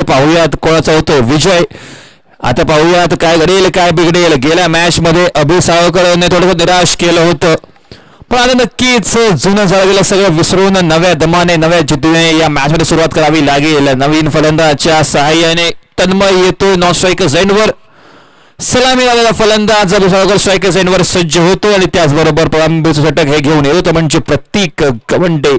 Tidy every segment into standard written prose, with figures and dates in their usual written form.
पाहूयात कोणाचा होतो विजय. आता पाहूयात काय घडेल काय बिघडेल. गेल्या मॅच मध्ये अभि सावकरने थोडंसं निराश केलं होतं, पण आता नक्कीच जुनं झालेलं सगळं विसरून नव्या दमाने नव्या जिद्दीने या मॅच मध्ये सुरुवात करावी लागेल. नवीन फलंदाजाच्या सहाय्याने तन्मय येतोय नॉन स्ट्रायकर्स एंडवर. सलामी आलेला फलंदाज अभि सावकर स्ट्रायकर्स एंडवर सज्ज होतो आणि त्याचबरोबर प्रारंभीचं षटक हे घेऊन येतो म्हणजे प्रतीक गवंडे.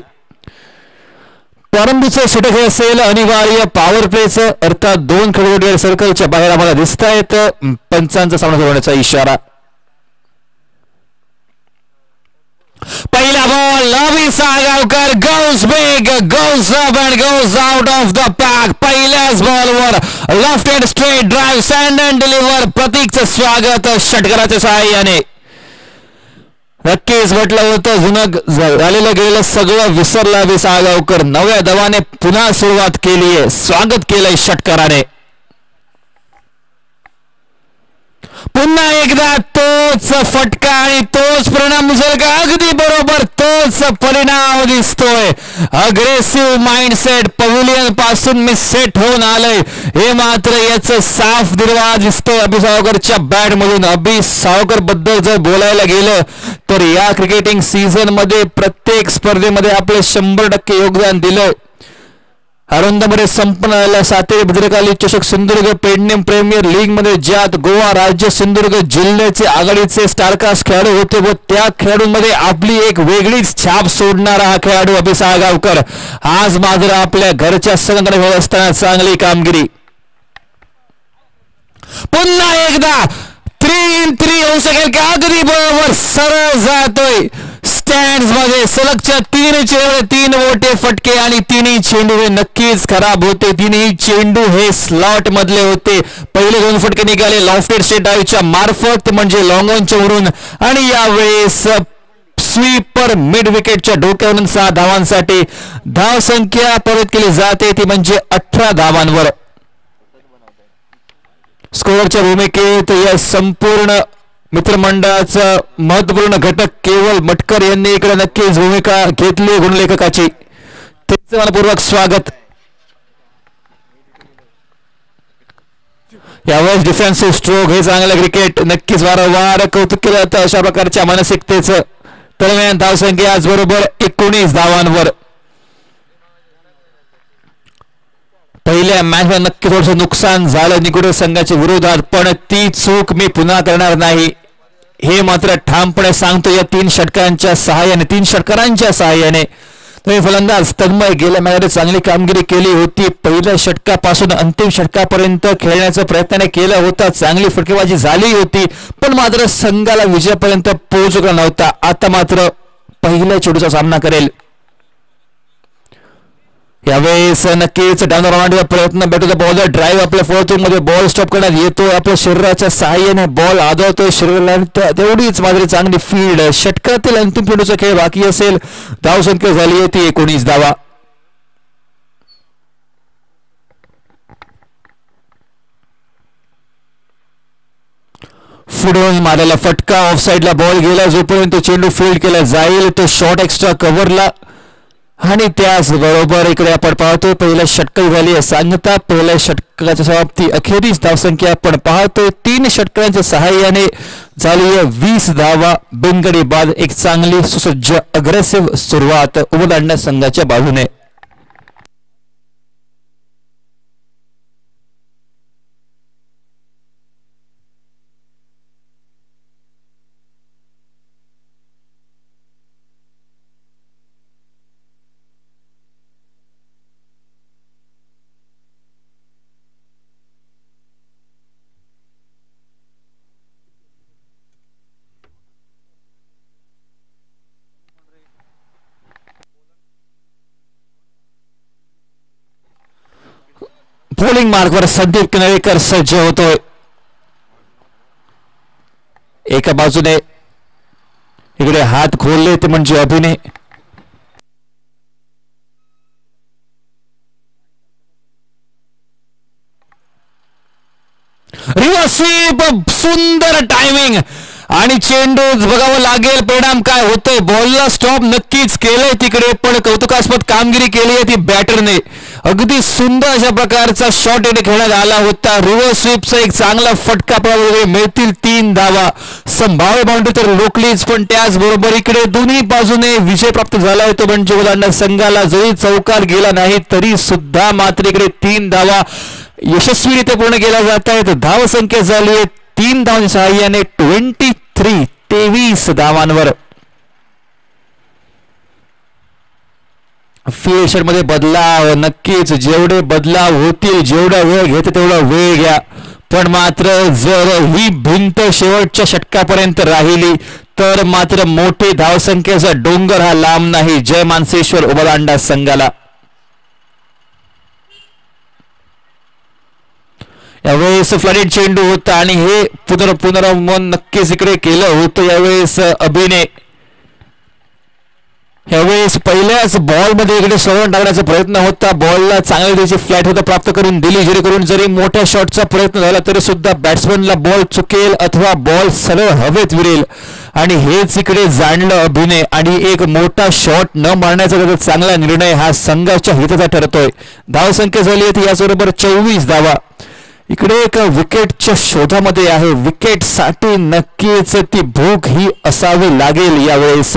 प्रारंभीचं षटक हे असेल अनिवार्य पॉवर प्लेचं, अर्थात 2 खेळाडू सर्कलच्या बाहेर आम्हाला दिसत आहेत. पंचांचा सामना सुरू होण्याचा इशारा. पहिला ball Abhi Savkar goes big goes up and goes out of the park. पहिल्याच बॉलवर left hand straight drive sand and deliver. प्रतीकचं स्वागत षटकाराच्या सहाय्याने. नक्कीच म्हटलं होतं जुनं झालेलं गेलेलं सगळं विसरलं अभि सावकर. नव्या दवाने पुन्हा सुरुवात केली आहे. स्वागत केलंय षटकाराने. पुन्हा एकदा तोच फटका आणि तोच परिणाम दिसेल का? अगदी बरोबर तोच परिणाम दिसतोय. अग्रेसिव्ह माइंडसेट पवेलियन पासून मी सेट होऊन आलोय हे मात्र याचं साफ निर्वाह दिसतोय अभि सावकरच्या बॅट मधून. अभि सावकर बद्दल जर बोलायला गेलं तर या क्रिकेटिंग सीझन मध्ये प्रत्येक स्पर्धेमध्ये आपले 100% योगदान दिलंय. अरुंदमध्ये संपन्न सातेरी भद्रकाली चषक सिंधुदुर्ग पेडनेम प्रीमियर लीग मध्ये ज्यात गोवा राज्य सिंधुदुर्ग जिल्ह्याचे आघाडीचे स्टारकास्ट खेळाडू होते व त्या खेळाडूंमध्ये आपली एक वेगळीच छाप सोडणारा हा खेळाडू अभि सावकर आज मात्र आपल्या घरच्या संघाकडे खेळत असताना चांगली कामगिरी. पुन्हा एकदा 3 in 3 होऊ शकेल का? अगदी बरोबर सरळ जातोय स्टँड्स मध्ये. सलगच्या 3 मोठे फटके आणि 3 चेंडू हे नक्कीच खराब होते. 3 चेंडू हे स्लॉट मधले होते. पहिले 2 फटके निघाले लॉफ्टेड स्ट्रेट ड्राइव्हच्या मार्फत म्हणजे लॉंग ऑनच्या वरून आणि यावेळेस स्वीपर मिड विकेटच्या डोक्यावरून 6 धावांसाठी धाव संख्या परत केली जाते ती म्हणजे 18 धावांवर. स्कोअरच्या भूमिकेत या संपूर्ण मित्रमंडळाचा महत्वपूर्ण घटक केवळ मटकर यांनी इकडे नक्कीच भूमिका घेतली गुणलेखकाची. त्यांचं मनपूर्वक स्वागत. यावेळेस डिफेन्सिव्ह स्ट्रोक हे चांगलं क्रिकेट नक्कीच वारंवार कौतुक केलं जातं अशा प्रकारच्या मानसिकतेचं. दरम्यान धावसंख्या आज बरोबर 19 धावांवर. पहिल्या मॅच मध्ये नक्की थोडंसं नुकसान झालं निकोटर संघाच्या विरोधात, पण ती चूक मी पुन्हा करणार नाही हे मात्र ठामपणे सांगतो. या 3 षटकांच्या सहाय्याने 3 षटकारांच्या सहाय्याने फलंदाज तन्मय गेल्या मॅचमध्ये चांगली कामगिरी केली होती. पहिल्या षटकापासून अंतिम षटकापर्यंत खेळण्याचा प्रयत्न केला होता. चांगली फटकेबाजी झाली होती पण मात्र संघाला विजयापर्यंत पोहोचला नव्हता. आता मात्र पहिल्या चेंडूचा सामना करेल. यावेळेस नक्कीच डाऊन राऊंडचा प्रयत्न bat to the ball drive आपल्या फोर्थ मध्ये बॉल स्टॉप करण्यात येतो. आपल्या शरीराच्या सहाय्याने बॉल आदळतोय शरीराला तेवढीच मात्र चांगली फील्ड. षटकातील अंतिम चेंडूचा खेळ बाकी असेल. धावसंख्या झाली आहे ती 19 धावा. पुढून मारलेला फटका ऑफ साइडला बॉल गेला. जोपर्यंत चेंडू फील्ड केला जाईल तो शॉट एक्स्ट्रा कव्हरला आणि त्याचबरोबर इकडे आपण पाहतोय पहिल्या षटक झाली सांगता. पहिल्या षटकाच्या समाप्ती अखेरीस धावसंख्या आपण पाहतोय 3 षटकांच्या सहाय्याने झाली 20 धावा बिनगडी बाद. एक चांगली सुसज्ज अग्रेसिव्ह सुरुवात उबदांड्या संघाच्या बाजूने. बॉलिंग मार्कवर संदीप किनळेकर सज्ज होतोय. एका बाजूने इकडे हात खोलले ते म्हणजे अभिनय. रिव्हर्स स्वीप सुंदर टायमिंग आणि चेंडू बघावं लागेल परिणाम काय होतोय. बॉलला स्टॉप नक्कीच केलंय तिकडे, पण कौतुकास्पद कामगिरी केली आहे ती बॅटरने. अगदी सुंदर अशा प्रकारचा शॉट इथे खेळण्यात आला होता. रिव्हर्स स्वीपचा एक चांगला फटका मिळतील 3 धावा. संभाव्य बाउंड्री तर रोखलीच, पण त्याचबरोबर इकडे दोन्ही बाजूने विजय प्राप्त झाला होता. म्हणजे उदाहरण संघाला जरी चौकार गेला नाही तरी सुद्धा मात्र इकडे 3 धावा यशस्वीरित्या पूर्ण केल्या जात आहेत. धावसंख्या झाली आहे 3 धावांच्या सहाय्याने 23 धावांवर. मध्ये बदलाव नक्कीच, जेवढे बदलाव होतील जेवढा वेळ घेते तेवढा वेळ घ्या, पण मात्र जर ही भिंत शेवटच्या षटकापर्यंत राहिली तर मात्र मोठे धावसंख्येचा डोंगर हा लांब नाही जय मानसेश्वर उबदांडा संघाला. यावेळेस फ्लडेड चेंडू होता आणि हे पुनरावलोकन नक्कीच इकडे केलं होतं यावेळेस अभिनय. यावेळेस पहिल्याच बॉलमध्ये इकडे सोडून टाकण्याचा प्रयत्न होता. बॉलला चांगली त्याची फ्लॅट होता प्राप्त करून दिली, जेणेकरून जरी मोठ्या शॉटचा प्रयत्न झाला तरी सुद्धा बॅट्समनला बॉल चुकेल अथवा बॉल सरळ हवेत विरेल. आणि हेच इकडे जाणलं अभिनय आणि एक मोठा शॉट न मारण्याचा चांगला निर्णय हा संघाच्या हिताचा ठरतोय. धावसंख्या झाली आहे याचबरोबर 24 धावा. इकडे एक विकेटच्या शोधामध्ये आहे. विकेटसाठी नक्कीच ती भूक ही असावी लागेल यावेळेस.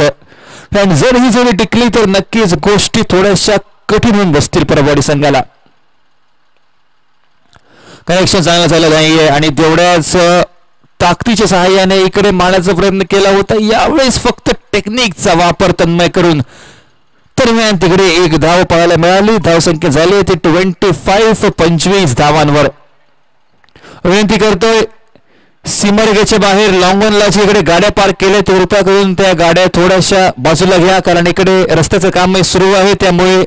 आणि जर ही जोडी टिकली तर नक्कीच गोष्टी थोड्याशा कठीण होऊन बसतील परभणी संघाला. कनेक्शन चांगलं झालं नाहीये आणि तेवढ्याच ताकदीच्या सहाय्याने इकडे मारण्याचा प्रयत्न केला होता. यावेळेस फक्त टेक्निकचा वापर तन्मय करून दरम्यान तिकडे एक धाव पाहायला मिळाली. धावसंख्या झाली ती 25 धावांवर. विनंती करतोय सीमारेषेच्या बाहेर लॉंगॉनला इकडे गाड्या पार्क केल्या ते कृपया करून त्या गाड्या थोड्याशा बाजूला घ्या, कारण इकडे रस्त्याचं काम सुरू आहे त्यामुळे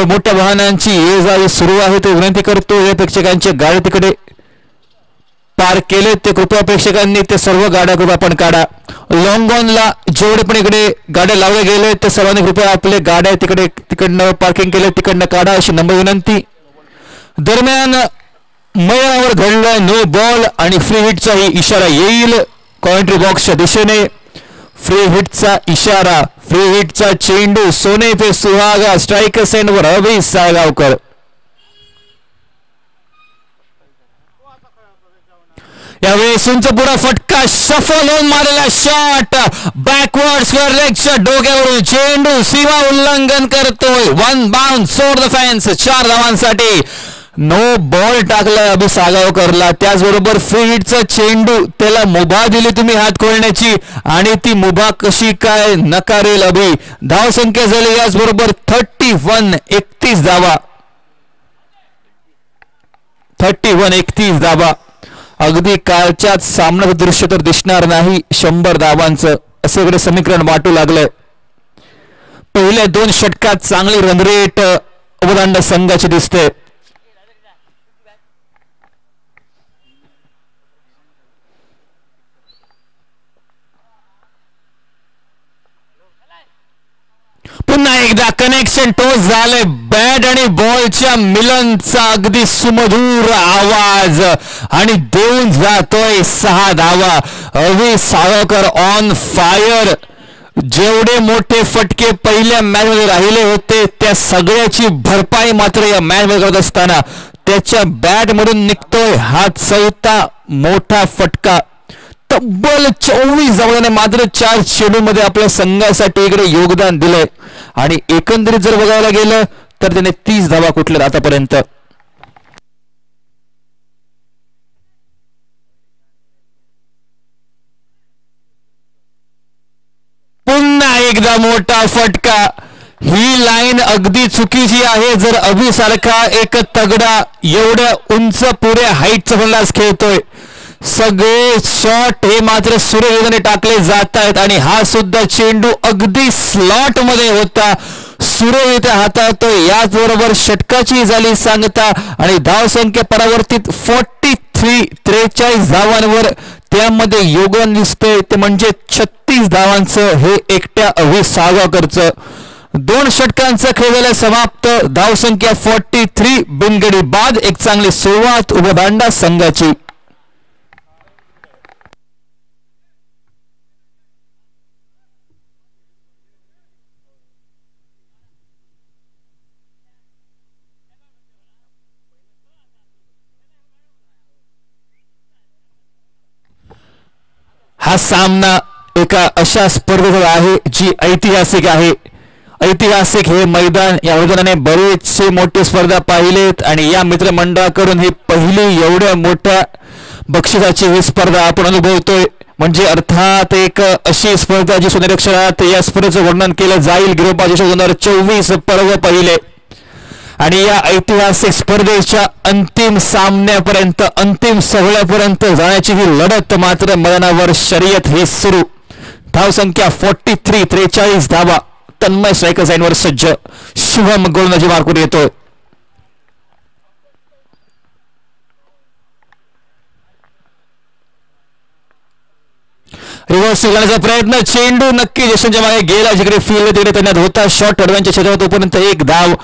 मोठ्या वाहनांची ये जा सुरू आहे. तो विनंती करतो या प्रेक्षकांच्या गाड्या तिकडे पार्क केले ते कृपया प्रेक्षकांनी ते सर्व गाड्या कृपया आपण काढा. लॉंगॉनला जेवढे पण इकडे गाड्या लावले गेले ते सर्वांनी कृपया आपले गाड्या तिकडनं पार्किंग केले तिकडनं काढा अशी नम्र विनंती. दरम्यान मैदानावर घडलं नो बॉल आणि फ्री हिटचाही इशारा येईल कॉमेंट्री बॉक्सच्या दिशेने. फ्री हिटचा इशारा, फ्री हिटचा चेंडू सोने पे सुहागा. स्ट्राईक सेंडवर अभि साळगावकर. यावेळी सुंचपुरा फटका सफल होऊन मारलेला शॉट बॅकवर्ड स्क्वेअर लेगच्या डोक्यावरून चेंडू सीमा उल्लंघन करतोय. 1 बाउंड सोड द फॅन्स. 4 धावांसाठी नो बॉल टाकलाय अभि साळगावकरला. त्याचबरोबर फ्री हिटचा चेंडू त्याला मुभा दिली तुम्ही हात खोलण्याची आणि ती मुभा कशी काय नकारेल अभि. धावसंख्या झाली याचबरोबर 31 धावा. 31 धावा. अगदी कालच्याच सामन्याचं दृश्य तर दिसणार नाही 100 धावांचं असं इकडे समीकरण वाटू लागलंय. पहिल्या 2 षटकात चांगली रनरेट उबदांडा संघाची दिसते. पुन्हा एकदा कनेक्शन टोच झालंय. बॅट आणि बॉलच्या मिलनचा अगदी सुमधुर आवाज आणि देऊन जातोय 6 धावा. अभि साळगावकर ऑन फायर. जेवढे मोठे फटके पहिल्या मॅच मध्ये राहिले होते त्या सगळ्याची भरपाई मात्र या मॅच मध्ये करत असताना त्याच्या बॅट मधून निघतोय हा 4था मोठा फटका. तब्बल 24 धावांनी मात्र 4 चेंडूमध्ये आपल्या संघासाठी इकडे योगदान दिलंय आणि एकंदरीत जर बघायला गेलं तर त्याने 30 धावा कुठल्या आतापर्यंत. पुन्हा एकदा मोठा फटका. ही लाईन अगदी चुकीची आहे. जर अभि सारखा एक तगडा एवढ्या उंच पुऱ्या हाईटचा फलंदाज खेळतोय सगळे शॉट हे मात्र सुरेखपणे टाकले जात आहेत आणि हा सुद्धा चेंडू अगदी स्लॉट मध्ये होता. सुरेखरित्या हाताळतोय. याचबरोबर षटकाची झाली सांगता आणि धावसंख्या परावर्तित 43 धावांवर. त्यामध्ये योगदान दिसतंय ते म्हणजे 36 धावांचं हे एकट्या अभि साळगावकरचं. 2 षटकांचा खेळ झाला समाप्त. धावसंख्या 43 बिनगडी बाद. एक चांगली सुरुवात उबदांडा संघाची. हा सामना एका अशा स्पर्धेत आहे जी ऐतिहासिक आहे. ऐतिहासिक हे मैदान, या मैदानाने बरेचसे मोठे स्पर्धा पाहिलेत आणि या मित्रमंडळाकडून ही पहिली एवढ्या मोठ्या बक्षिसाची ही स्पर्धा आपण अनुभवतोय. म्हणजे अर्थात एक अशी स्पर्धा जी सोनेरी अक्षरात या स्पर्धेचं वर्णन केलं जाईल. गिरोबा 2024 पर्व पहिले आणि या ऐतिहासिक स्पर्धेच्या अंतिम सामन्यापर्यंत, अंतिम सोहळ्यापर्यंत जाण्याची ही लढत मात्र मैदानावर शर्यत हे सुरू. धावसंख्या 43, 43 धावा. तन्मय स्ट्रायकर साईनवर सज्ज. शुभम गोलंदाजी मार्कून येतोय. रिव्हर्स करण्याचा प्रयत्न, चेंडू नक्की जशनच्या मागे गेला. जिकडे फील्ड तिकडे तैनात होता. शॉट अडव्यांच्या क्षेत्रात तोपर्यंत एक धाव.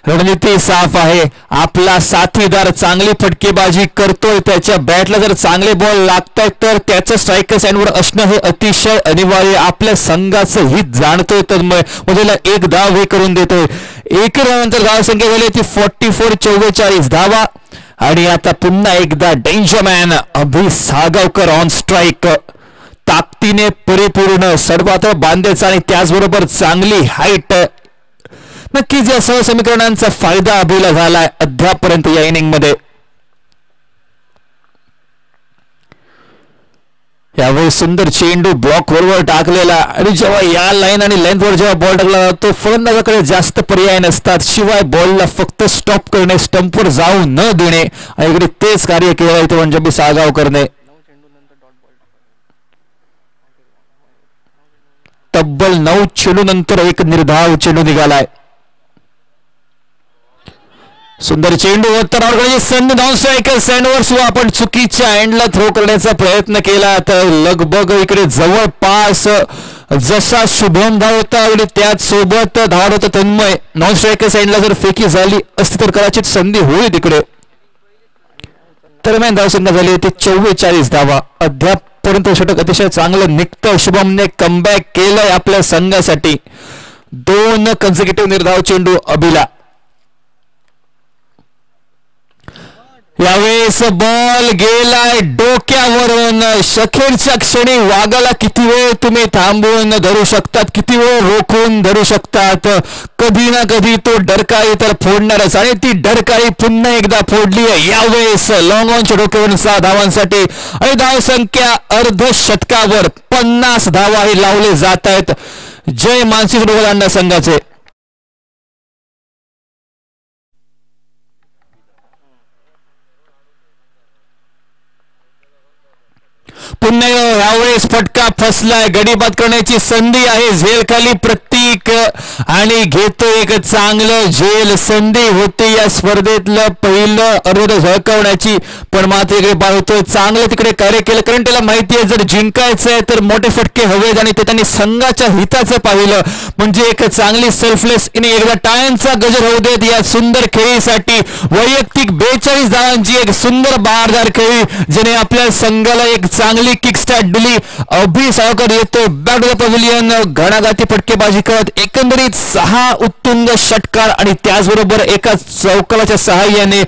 रणनीती साफ आहे. आपला साथीदार चांगली फटकेबाजी करतोय, त्याच्या बॅटला जर चांगले बॉल लागतायत तर त्याचं स्ट्रायकर साईडवर असणं हे अतिशय अनिवार्य. आपल्या संघाचं हित जाणतोय तन्मय. मधला एक धाव हे करून देतोय. एक नंतर धावसंख्या झाली ती 44, 44 धावा. आणि आता पुन्हा एकदा डेंजरमॅन अभि साळगावकर ऑन स्ट्राईक. ताकदीने परिपूर्ण, सर्वात बांधायचा आणि त्याचबरोबर चांगली हाईट. नक्कीच या सहसमीकरणांचा फायदा अभिला झालाय अद्यापर्यंत या इनिंग मध्ये. यावेळी सुंदर चेंडू ब्लॉक वर टाकलेला आणि जेव्हा या लाईन आणि लेंथ वर जेव्हा बॉल टाकला जातो फलंदाजाकडे जास्त पर्याय नसतात शिवाय बॉलला फक्त स्टॉप करणे, स्टंपवर जाऊ न देणे आणि इकडे तेच कार्य केलं इथे म्हणजे साळगावकरने. तब्बल 9 चेंडू नंतर एक निर्धाव चेंडू निघालाय. सुंदर चेंडू उत्तरावर संधी. डाऊन स्ट्रायकर सँडवर सुद्धा आपण चुकीच्या एंडला थ्रो करण्याचा प्रयत्न केला तर लगभग इकडे जवळपास जसा शुभम धाव होता आणि त्याच सोबत धाव होता तन्मय. नॉन स्ट्रायकर सँडला जर फेकी झाली असती तर कदाचित संधी होईल तिकडे. दरम्यान धावसंख्या झाली ते 44 धावा. अद्यापपर्यंत षटक अतिशय चांगलं निघतं. शुभमने कमबॅक केलंय आपल्या संघासाठी. 2 कन्सिक्युटिव्ह निर्धाव चेंडू अभिला. यावेळेस बॉल गेलाय डोक्यावरून. अखेरच्या क्षणी वाघाला किती वेळ तुम्ही थांबवून धरू शकतात, किती वेळ रोखून धरू शकतात. कधी ना कधी तो डरकाळी तर फोडणारच आणि ती डरकाळी पुन्हा एकदा फोडली. यावेळेस लॉंग ऑनच्या डोक्यावरून 6 धावांसाठी आणि धावसंख्या अर्ध शतकावर 50 धावा हे लावले जात आहेत. जय मानसी फुटबॉल संघाचे. पुन्हा यावेळेस फटका फसलाय. गडी बाद करण्याची संधी आहे. झेल खाली प्रतीक आणि घेतो एक चांगलं झेल. संधी होती या स्पर्धेतलं पहिलं अर्ध झळकवण्याची पण मात्र इकडे पाहतोय चांगलं तिकडे कार्य केलं कारण त्याला माहिती आहे जर जिंकायचं आहे तर मोठे फटके हवेत आणि ते त्यांनी संघाच्या हिताचं पाहिलं. म्हणजे एक चांगली सेल्फलेस इनिंग. एकदा टाळ्यांचा गजर होऊ देत या सुंदर खेळीसाठी. वैयक्तिक 42 धावांची एक सुंदर बहारदार खेळी ज्याने आपल्या संघाला एक चांगली किक स्टार्ट दिली. अभि साळगावकर येतो बॅक टू द पॅव्हिलियन. घणाघाती फटकेबाजी करत एकंदरीत 6 उत्तुंग षटकार आणि त्याचबरोबर एका चौकाच्या सहाय्याने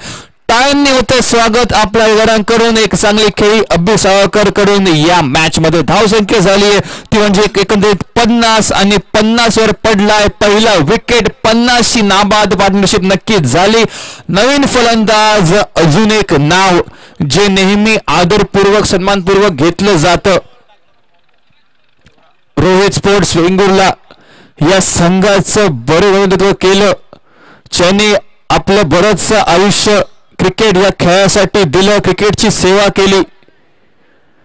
टाळ्यांनी होते स्वागत आपल्या विरांकडून. एक चांगली खेळी अभि साळगावकर कडून या मॅच मध्ये. धावसंख्या झाली ती म्हणजे एकंदरीत 50 आणि 50 वर पडलाय पहिला विकेट. 50 ची नाबाद पार्टनरशिप नक्कीच झाली. नवीन फलंदाज अजून एक नाव जे नेहमी आदरपूर्वक सन्मानपूर्वक घेतलं जातं. रोहित स्पोर्ट्स वेंगुर्ला या संघाचं बरं नेतृत्व केलं. ज्यांनी आपलं बरंच आयुष्य क्रिकेट या खेळासाठी दिलं, क्रिकेटची सेवा केली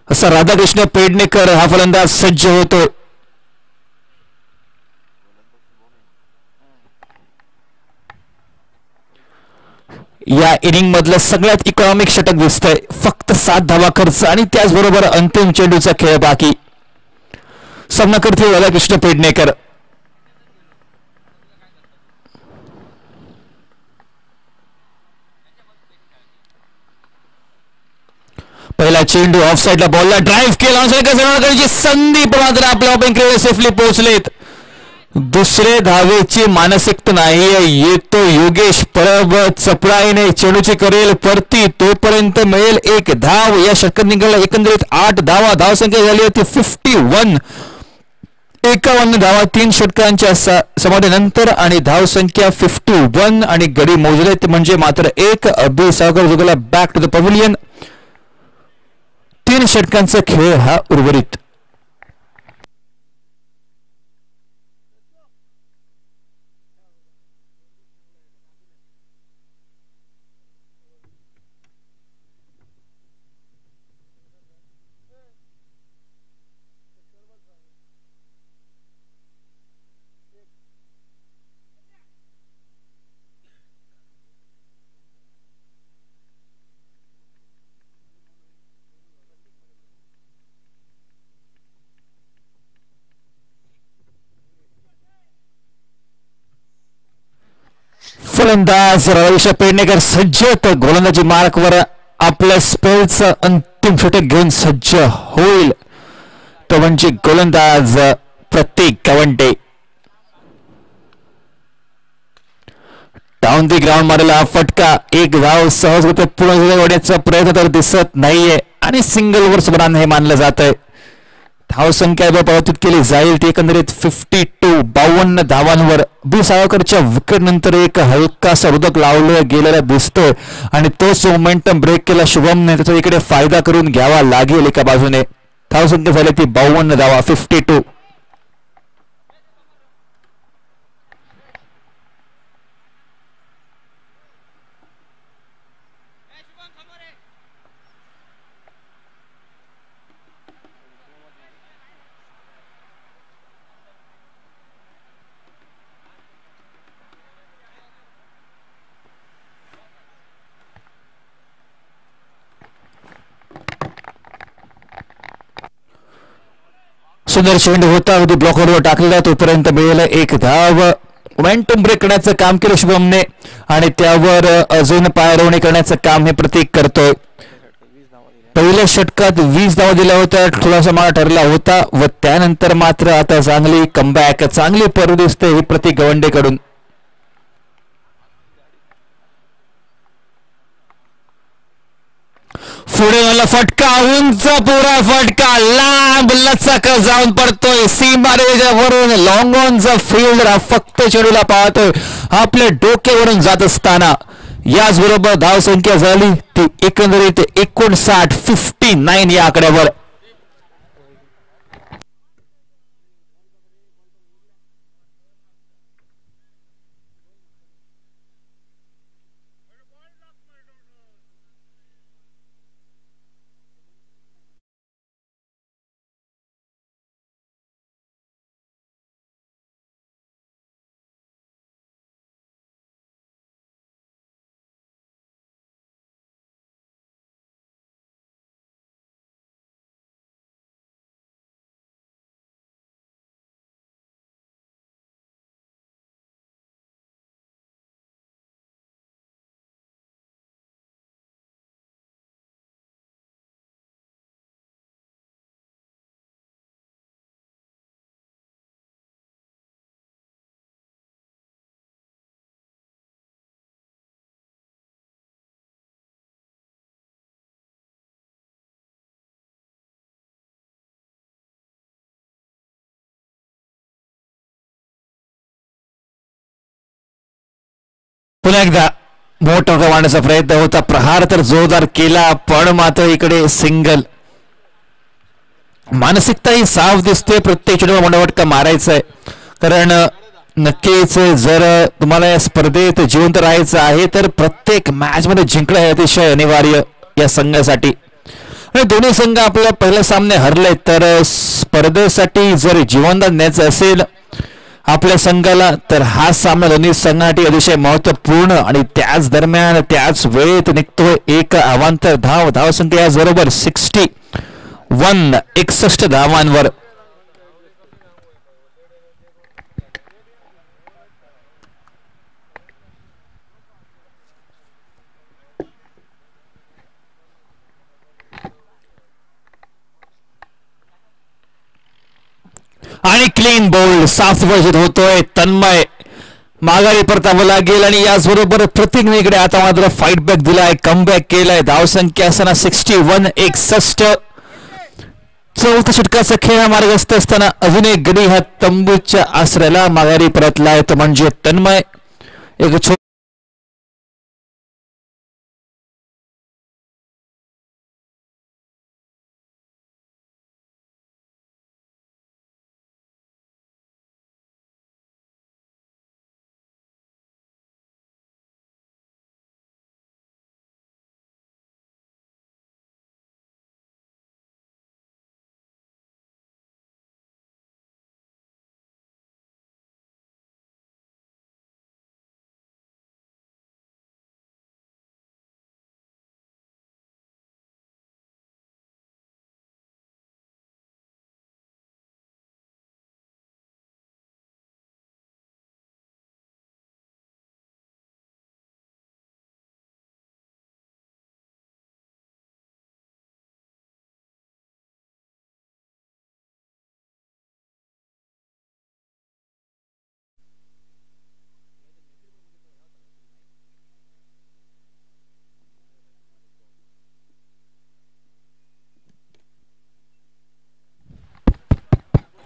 असा राधाकृष्ण पेडणेकर हा फलंदाज सज्ज होतो. या इनिंग मधलं सगळ्यात इकॉनॉमिक षटक दिसतंय. फक्त 7 धावा खर्च आणि त्याचबरोबर अंतिम चेंडूचा खेळ बाकी. सामना करतील राधाकृष्ण पेडणेकर. पहिला चेंडू ऑफ साइडला बॉलला ड्राईव्ह केला संधी पण मात्र आपल्या ओपनिंग क्रिकेट सेफली पोहोचलेत. दुसरे धावेची मानसिकता नाहीये. येतो योगेश परब चपळाईने चेंडूची करेल परती, तोपर्यंत मिळेल एक धाव. या षटकात निघाला एकंदरीत 8 धावा. धावसंख्या झाली होती 51. 51 धावा 3 षटकांच्या समाप्तीनंतर आणि धावसंख्या 51 आणि गडी मोजले ते म्हणजे मात्र एक. अभि सागर Jugla back to the pavilion. 3 षटकांचा खेळ हा उर्वरित. फलंदाज रवीश पेडणेकर सज्ज, तर गोलंदाजी मार्कवर आपल्या स्पेलचं अंतिम षटक घेऊन सज्ज होईल तो म्हणजे गोलंदाज प्रतीक गवंडे. डाऊन दी ग्राउंड मारला फटका. एक धाव सहजगत पूर्ण होण्याचा प्रयत्न तर दिसत नाहीये आणि सिंगल ओव्हर स्मरण हे मानलं जात आहे. धावसंख्या परिवर्तित केली जाईल ती एकंदरीत 52. 52 धावांवर. बी सावरकरच्या विकेट नंतर एक हलकासा उदक लावलं गेलेला दिसतोय आणि तोच मोमेंटम ब्रेक केला शुभमने. त्याचा इकडे फायदा करून घ्यावा लागेल एका बाजूने. धावसंख्या झाली ती 52 धावा 52. सुंदर चेंडू होता अगदी ब्लॉकवर टाकलेला. तोपर्यंत मिळेल एक धाव. मोमेंटम ब्रेक करण्याचं काम केलं शुभमने आणि त्यावर अजून पायरवणी करण्याचं काम हे प्रतीक करतोय. पहिल्या षटकात 20 धावा दिल्या होत्या. थोडासा मारा ठरला होता व त्यानंतर मात्र आता चांगली कमबॅक चांगली परू दिसते ही प्रतीक गवंडेकडून. पुढे मला फटका. उंच पुरा फटका लांब लचक जाऊन पडतोय सीमारेषेवरून. लॉंग ऑनचा फील्डर फक्त चेंडूला पाहतोय आपल्या डोक्यावरून जात असताना. याचबरोबर धावसंख्या झाली ती एकंदरीत 59 या आकड्यावर. पुन्हा एकदा मोठा वाढण्याचा प्रयत्न होता. प्रहार तर जोरदार केला पण मात्र इकडे सिंगल. मानसिकता ही साफ दिसते. प्रत्येक चेंडूला मोठाफटका मारायचा आहे कारण नक्कीच जर तुम्हाला या स्पर्धेत जिवंत राहायचं आहे तर प्रत्येक मॅच मध्ये जिंकणं हे अतिशय अनिवार्य या संघासाठी. आणि दोन्ही संघ आपल्या पहिले सामने हरले तर स्पर्धेसाठी जर जिवंत न्यायचं असेल आपल्या संघाला तर हा सामना दोन्ही संघासाठी अतिशय महत्वपूर्ण आणि त्याच दरम्यान त्याच वेळेत निघतोय एक अवांतर धाव. धावसंख्या याच बरोबर 61 धावांवर. आणि क्लीन बोल्ड साफ वर्जित होतोय. तन्मय माघारी परतावं लागेल आणि याचबरोबर प्रतीकने आता मात्र फाईट बॅक दिलाय, कमबॅक केलाय. धावसंख्या असताना 61-61. चौथा षटकाचा खेळ मार्गस्थ असताना अजून एक गडी ह्या तंबूच्या आसऱ्याला माघारी परतलाय, तो म्हणजे तन्मय. एक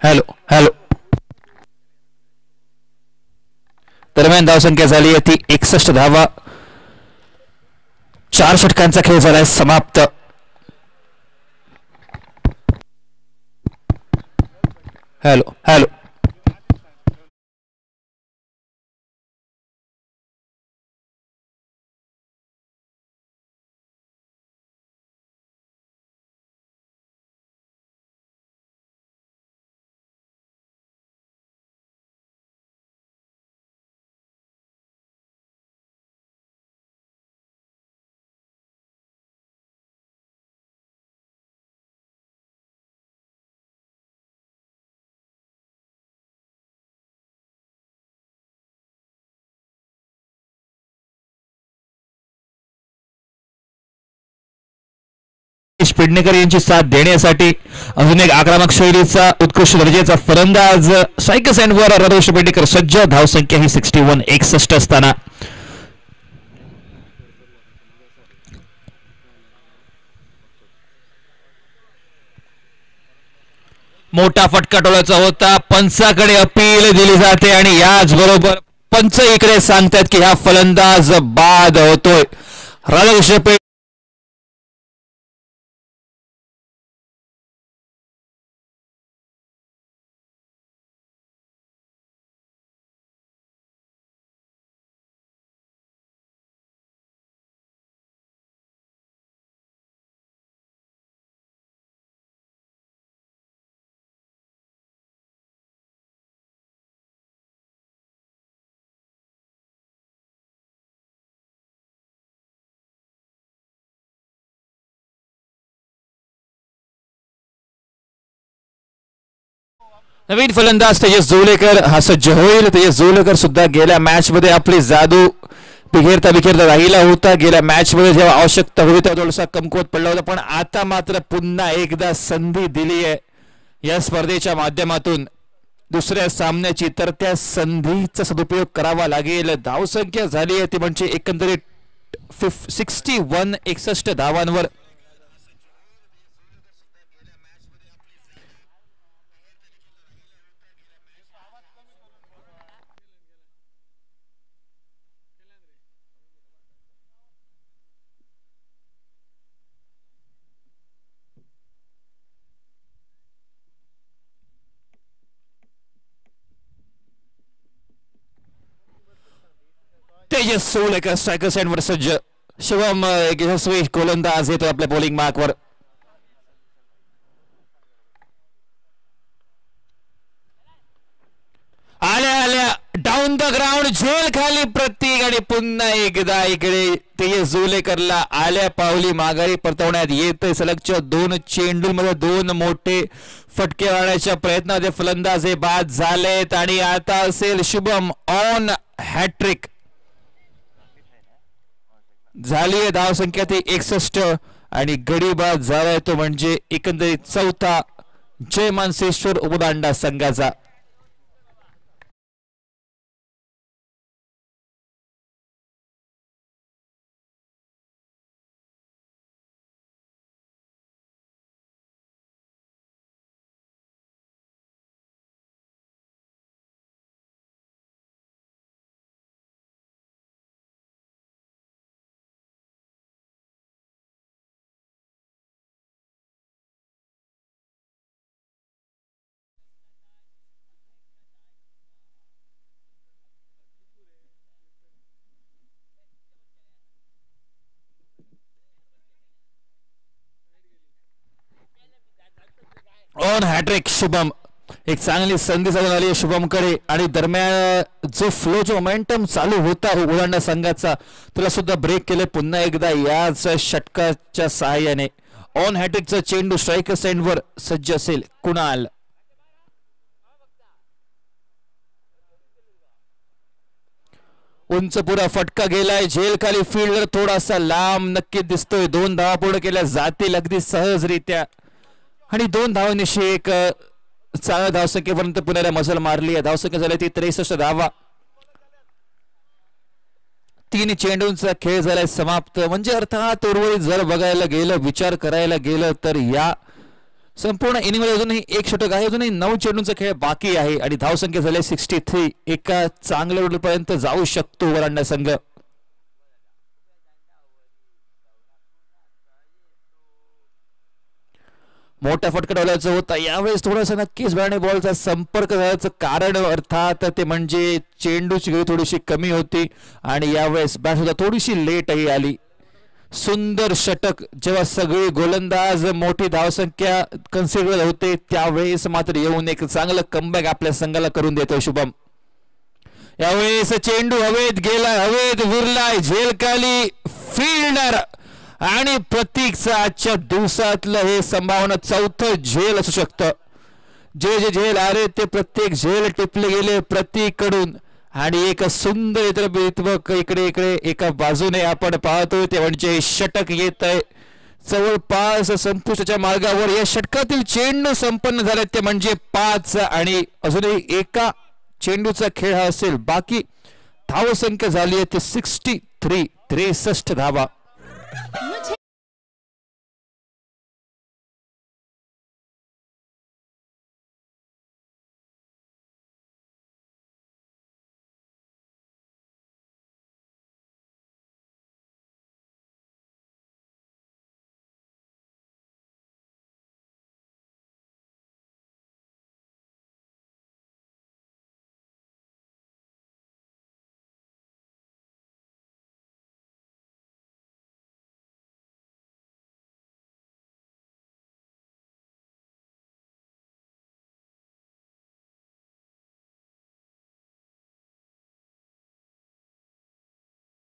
हॅलो हॅलो दरम्यान धावसंख्या झाली आहे ती 61 धावा. 4 षटकांचा खेळ झालाय समाप्त. हॅलो हॅलो पेडणेकर यांची साथ देण्यासाठी अजून एक आक्रमक शैलीचा उत्कृष्ट दर्जाचा फलंदाज स्ट्रायकर सँडवर रमेश पेडणेकर सज्ज. धावसंख्या ही 61-61 असताना मोठा फटका टोळाचा होता. पंचाकडे अपील दिली जाते आणि याचबरोबर पंच इकडे सांगतात की हा फलंदाज बाद होतोय. राधाकृष्ण नवीन फलंदाज तेजस जोलेकर हा सज्ज होईल. तेजस जोलेकर सुद्धा गेल्या मॅच मध्ये आपली जादू बिखेरता राहिला होता. गेल्या मॅच मध्ये जेव्हा आवश्यकता होती तेव्हा थोडासा कमकुवत पडला होता, पण आता मात्र पुन्हा एकदा संधी दिली आहे या स्पर्धेच्या माध्यमातून. दुसऱ्या सामन्याची तर त्या संधीचा सदुपयोग करावा लागेल. धावसंख्या झाली आहे ती म्हणजे एकंदरीत 61 धावांवर. तेजस सोलेकर स्ट्रायकर सँडवर सज्ज. शिवम एक यशस्वी गोलंदाज येतो आपल्या बॉलिंग मार्कवर. आल्या आल्या डाऊन द ग्राउंड झेल खाली प्रतीक आणि पुन्हा एकदा इकडे तेजस जोलेकरला आल्या पावली माघारी परतवण्यात येते. सलगच्या 2 चेंडूंमध्ये 2 मोठे फटके मारण्याच्या प्रयत्नात फलंदाज हे बाद झालेत आणि आता असेल शुभम ऑन हॅट्रिक. झाली आहे धावसंख्या ती 61 आणि गडी बाद झालाय तो म्हणजे एकंदरीत चौथा जय मानसेश्वर उपदांडा संघाचा. On hattrick Shubham. एक चांगली संधी साधून आली शुभमकडे आणि दरम्यान जो फ्लो जो मोमेंटम चालू होता उलांडा संघाचा तुला सुद्धा ब्रेक केले पुन्हा एकदा याच षटकाच्या सहाय्याने. ऑन हॅट्रिकचा चेंडू स्ट्रायकर सेंडवर सज्ज असेल कुणाल. उंच पुरा फटका गेलाय झेल खाली. फील्डर थोडासा लांब नक्की दिसतोय. 2 धावा पूर्ण केल्या जातील अगदी सहजरित्या आणि 2 धावांनिशी एक चांगल्या धावसंख्येपर्यंत पुण्याला मजल मारली आहे. धावसंख्या झाली ती 63 धावा. 3 चेंडूंचा खेळ झालाय समाप्त. म्हणजे अर्थात उर्वरित जर बघायला गेलं विचार करायला गेलं तर या संपूर्ण इनिंगमध्ये अजूनही एक षटक आहे. अजूनही 9 चेंडूंचा खेळ बाकी आहे आणि धावसंख्या झाली 63. एका चांगल्या पर्यंत जाऊ शकतो वरांडा संघ. मोठा फटका डावल्याचं होता यावेळेस. थोडासा नक्कीच बॅट बॉलचा संपर्क झाल्याचं कारण अर्थात ते म्हणजे चेंडूची गती थोडीशी कमी होती आणि यावेळेस बॅट सुद्धा थोडीशी लेटही आली. सुंदर षटक. जेव्हा सगळे गोलंदाज मोठी धावसंख्या कन्सिडर होते त्यावेळेस मात्र येऊन एक चांगलं कमबॅक आपल्या संघाला करून देतो शुभम. यावेळेस चेंडू हवेत गेला, हवेत विरलाय, झेल खाली. फील्डर आणि प्रतीकचं आजच्या दिवसातलं हे संभावना 4थं झेल असू शकतं. जे जे झेल आले ते प्रत्येक झेल टिपले गेले प्रतीक कडून आणि एक सुंदर इकडे इकडे एका बाजूने आपण पाहतोय ते म्हणजे षटक येत आहे जवळपास संपुष्टाच्या मार्गावर. या षटकातील चेंडू संपन्न झाले ते म्हणजे 5 आणि अजूनही एका चेंडूचा खेळ हा असेल बाकी. धावसंख्या झाली आहे ती 63. 63 धावा.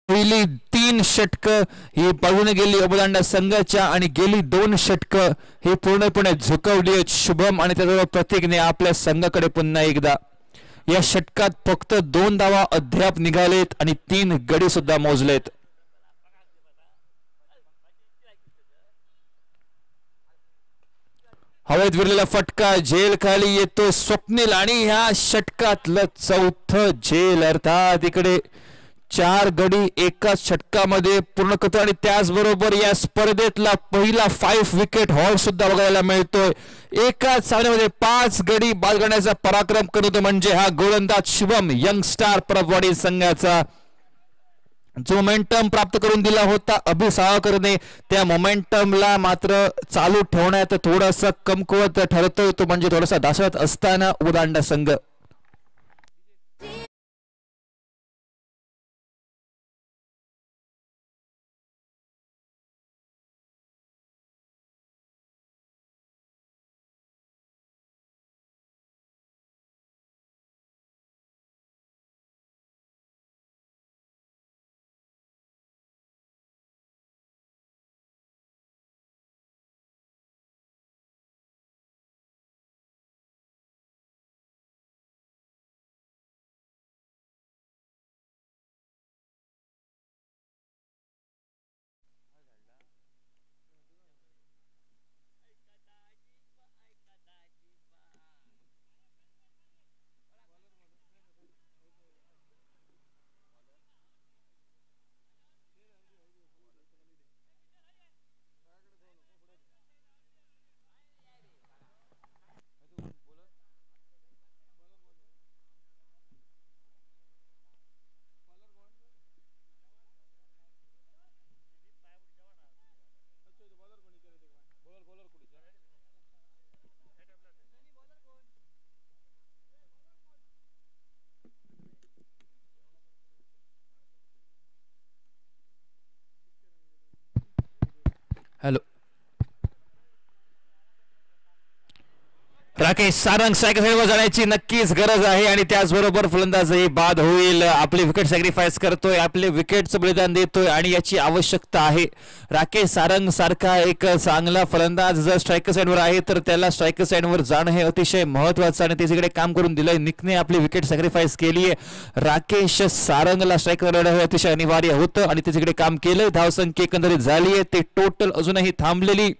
पहिली 3 षटक ही पळून गेली ओबलांडा संघाच्या आणि गेली 2 षटक ही पूर्णपणे झुकवली आहेत शुभम आणि त्याचबरोबर प्रतीकने आपल्या संघाकडे पुन्हा एकदा. या षटकात फक्त 2 धावा अद्याप निघालेत आणि 3 गडी सुद्धा मोजलेत. हवेत विरलेला फटका झेल खाली येतो स्वप्नील आणि ह्या षटकातलं 4थं झेल अर्थात इकडे 4 गडी एकाच षटकामध्ये पूर्ण करतो आणि त्याचबरोबर या स्पर्धेतला पहिला 5 विकेट हॉल सुद्धा बघायला मिळतोय. एकाच सामन्यामध्ये 5 गडी बाद करण्याचा पराक्रम करतो म्हणजे हा गोलंदाज शुभम यंग स्टार परबवाडी संघाचा. जो मोमेंटम प्राप्त करून दिला होता अभिसावकरने त्या मोमेंटमला मात्र चालू ठेवण्यात थोडासा कमकुवत ठरतोय तो म्हणजे थोडासा ढासळत असताना उलांडा संघ. हॅलो राकेश सारंग स्ट्रायकर साईडवर जाण्याची नक्कीच गरज आहे आणि त्याचबरोबर फलंदाजही बाद होईल. आपली विकेट सॅक्रिफाईस करतोय, आपले विकेटचं बलिदान देतोय आणि याची आवश्यकता आहे. राकेश सारंग सारखा एक चांगला फलंदाज जर स्ट्रायकर साईडवर आहे तर त्याला स्ट्रायकर साईडवर जाणं हे अतिशय महत्वाचं आणि त्याच्याकडे काम करून दिलंय. निकने आपली विकेट सॅक्रिफाईस केली आहे. राकेश सारंगला स्ट्रायकर हे अतिशय अनिवार्य होतं आणि त्याच्याकडे काम केलंय. धावसंख्या एकंदरीत झाली आहे ते टोटल अजूनही थांबलेली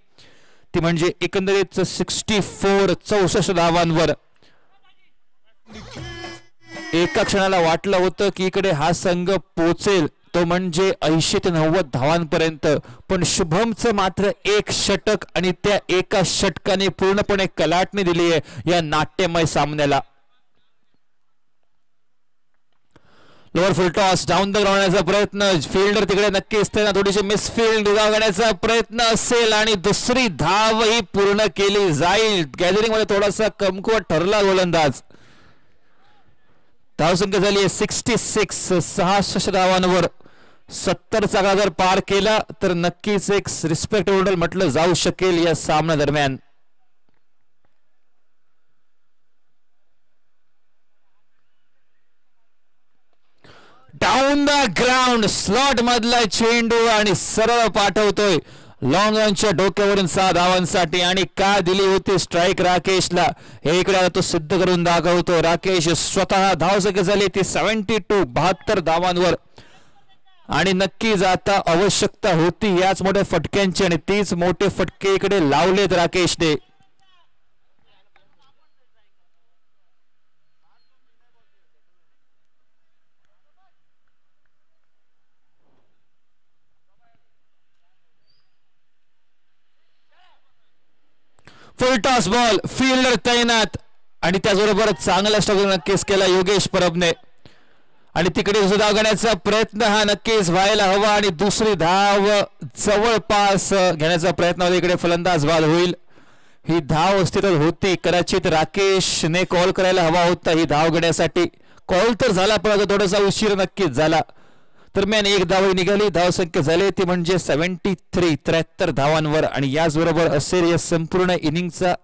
ती म्हणजे एकंदरीत 64 धावांवर. एका क्षणाला वाटलं होतं की इकडे हा संघ पोचेल तो म्हणजे 80 ते 90 धावांपर्यंत, पण शुभमचं मात्र एक षटक आणि त्या एका षटकाने पूर्णपणे कलाटणी दिली आहे या नाट्यमय सामन्याला. Lower full toss down the ग्राउंडचा प्रयत्न, फिल्डर तिकडे नक्कीच त्यांना थोडीशी मिसफिल्ड करण्याचा प्रयत्न असेल आणि दुसरी धाव ही पूर्ण केली जाईल. गॅदरिंग मध्ये थोडासा कमकुवत ठरला गोलंदाज. धावसंख्या झाली आहे 66. 66 धावांवर 70चा आकडा जर पार केला तर नक्कीच एक रिस्पेक्टेबल म्हटलं जाऊ शकेल या सामन्या दरम्यान. डाऊन द ग्राउंड स्लॉट मधला चेंडू आणि सरळ पाठवतोय लॉंग ऑनच्या डोक्यावरून 6 धावांसाठी. आणि का दिली होती स्ट्राईक राकेशला हे इकडे तो सिद्ध करून दाखवतो. राकेश स्वतः धावसंख्या झाली ती 72 धावांवर आणि नक्कीच आता आवश्यकता होती याच मोठ्या फटक्यांची आणि तीच मोठे फटके इकडे लावलेत राकेशने. फुल टॉस बॉल, फिल्डर तैनात आणि त्याचबरोबर चांगला स्ट्रोक नक्कीच केला योगेश परबने आणि तिकडे धाव घेण्याचा प्रयत्न हा नक्कीच व्हायला हवा आणि दुसरी धाव जवळपास घेण्याचा प्रयत्न इकडे फलंदाज बाद होईल. ही धाव अस्तित्वात होती, कदाचित राकेशने कॉल करायला हवा होता ही धाव घेण्यासाठी. कॉल तर झाला पण थोडासा उशीर नक्कीच झाला. दरम्यान एक धाव निघाली. धावसंख्या झाली ती म्हणजे 73 धावांवर आणि याचबरोबर असेल या संपूर्ण इनिंगचा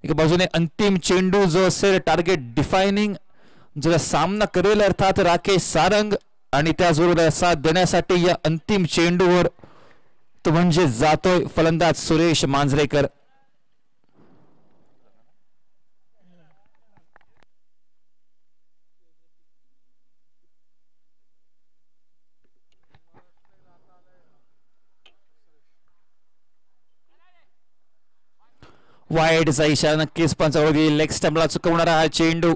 एका बाजूने अंतिम चेंडू जो असेल टार्गेट डिफायनिंग जो सामना करेल अर्थात राकेश सारंग आणि त्याचबरोबर साथ देण्यासाठी या अंतिम चेंडूवर तो म्हणजे जातोय फलंदाज सुरेश मांजरेकर. वाईडचा इशारा नक्कीच पंचावधी. लेग स्टंपला चुकवणारा हा चेंडू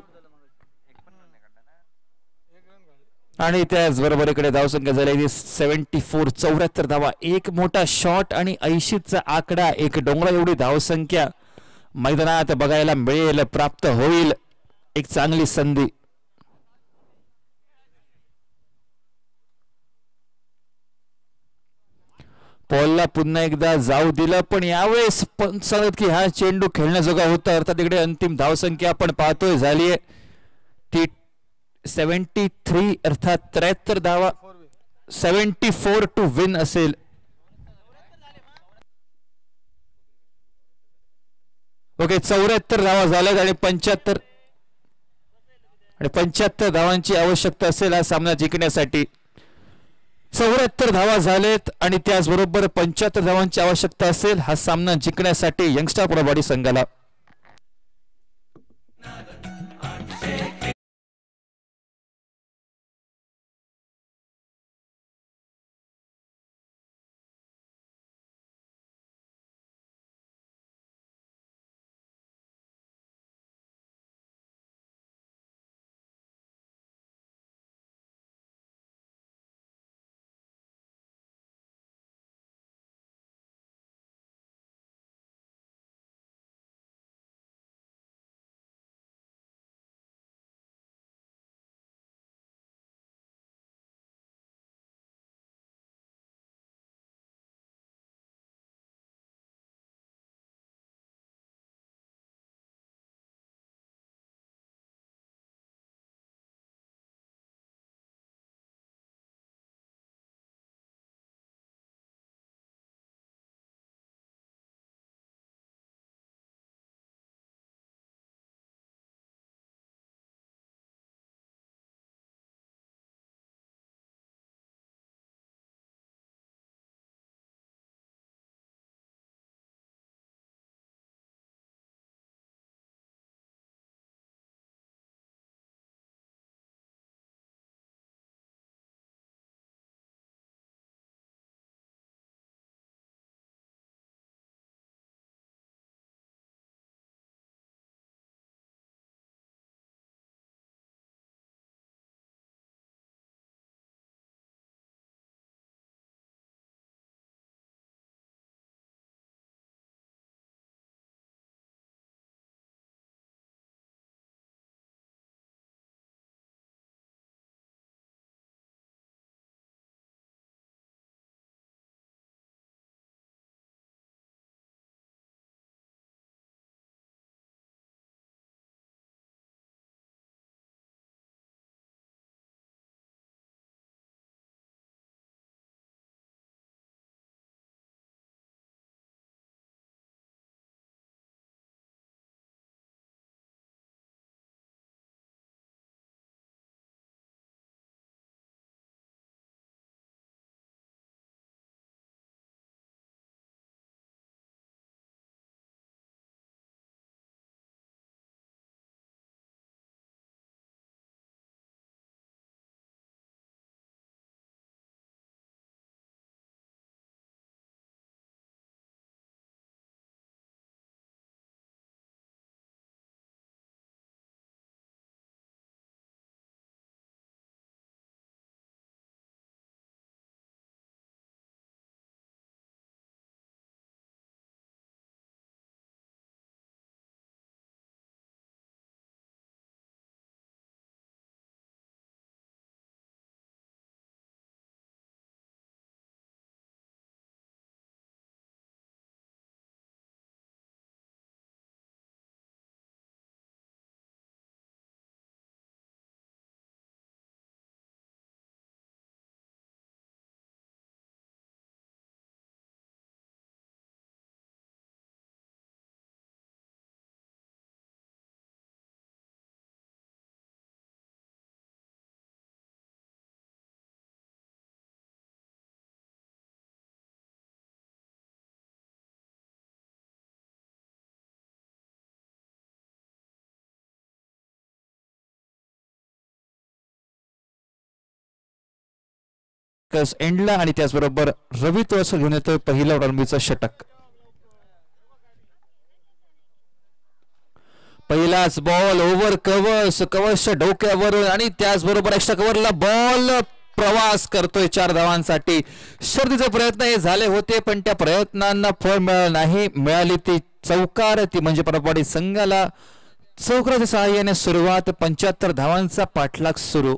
आणि त्याचबरोबर इकडे धावसंख्या झाली 74. 74 धावा. एक मोठा शॉट आणि 80चा आकडा, एक डोंगरा एवढी धावसंख्या मैदानात बघायला मिळेल, प्राप्त होईल. एक चांगली संधी. पॉलला पुन्हा एकदा जाऊ दिलं पण यावेळेस पंच सांगत की हा चेंडू खेळण्याजोगा होता. अर्थात इकडे अंतिम धावसंख्या आपण पाहतोय झाली आहे ती 73 अर्थात 73 धावा. 74 टू विन असेल. ओके 74 धावा झाल्यात आणि 75 धावांची आवश्यकता असेल हा सामना जिंकण्यासाठी. 74 धावा झालेत आणि त्याचबरोबर 75 धावांची आवश्यकता असेल हा सामना जिंकण्यासाठी यंगस्टर पुरबाडी संघाला. षटक एंडला आणि त्याचबरोबर रवी तोळसकर घेऊन येतोय पहिला रनबीचं षटक. पहिलाच बॉल ओव्हर कव्हर्सच्या डोक्यावरून आणि त्याचबरोबर एक्स्ट्रा कव्हरला बॉल प्रवास करतोय 4 धावांसाठी. शर्यतीचे प्रयत्न हे झाले होते पण त्या प्रयत्नांना फळ मिळालं नाही. मिळाली ती चौकार, ती म्हणजे परतवाडी संघाला चौकाराच्या सहाय्याने सुरुवात. 75 धावांचा पाठलाग सुरू.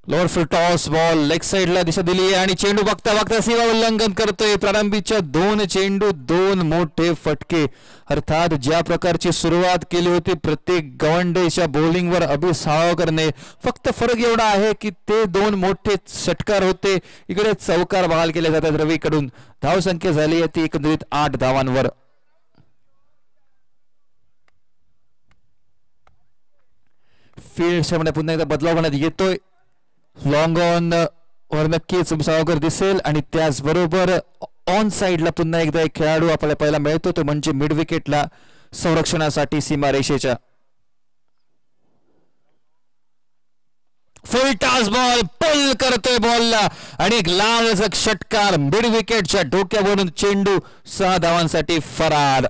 Lower full toss ball leg साइडला दिशा दिली आहे आणि चेंडू बघता बघता सीमा उल्लंघन करतोय. प्रारंभीच्या 2 चेंडू 2 मोठे फटके. अर्थात ज्या प्रकारची सुरुवात केली होती प्रत्येक गवंडेच्या बॉलिंगवर अभि साळवकरने, फक्त फरक एवढा आहे की ते 2 मोठे षटकार होते. इकडे चौकार बहाल केले जातात रवीकडून. धावसंख्या झाली आहे ती एकंदरीत 8 धावांवर. फील्ड पुन्हा एकदा बदलाव करण्यात येतोय. लॉंग ऑन वर नक्कीच सावकर दिसेल आणि त्याचबरोबर ऑन साइडला पुन्हा एकदा एक खेळाडू आपल्याला पहिला मिळतो तो म्हणजे मिड विकेटला संरक्षणासाठी सीमारेषेच्या. फुल टॉस बॉल पुल करतोय बॉलला आणि एक लांब षटकार मिड विकेटच्या डोक्यावरून. चेंडू 6 धावांसाठी फरार.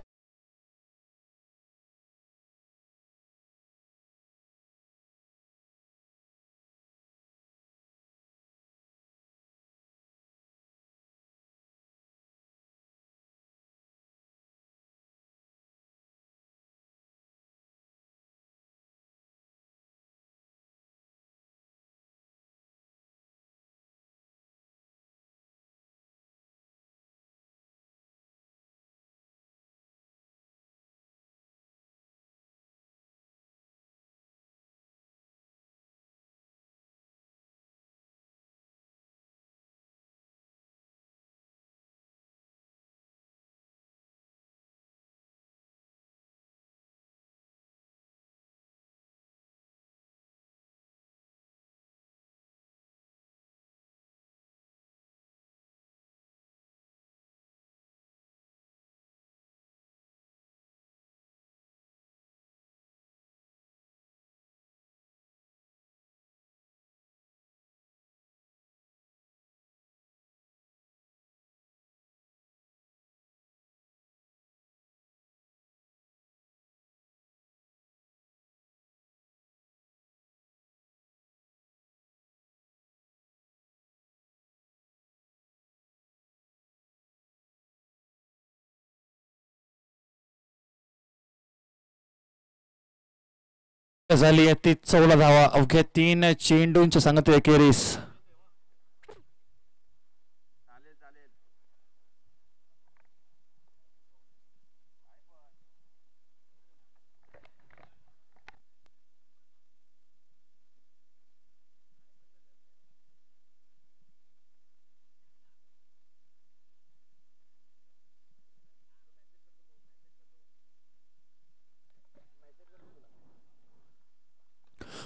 झाली ती 14 धावा अवघ्या 3 चेंडूंच्या सांगत एकेरीस.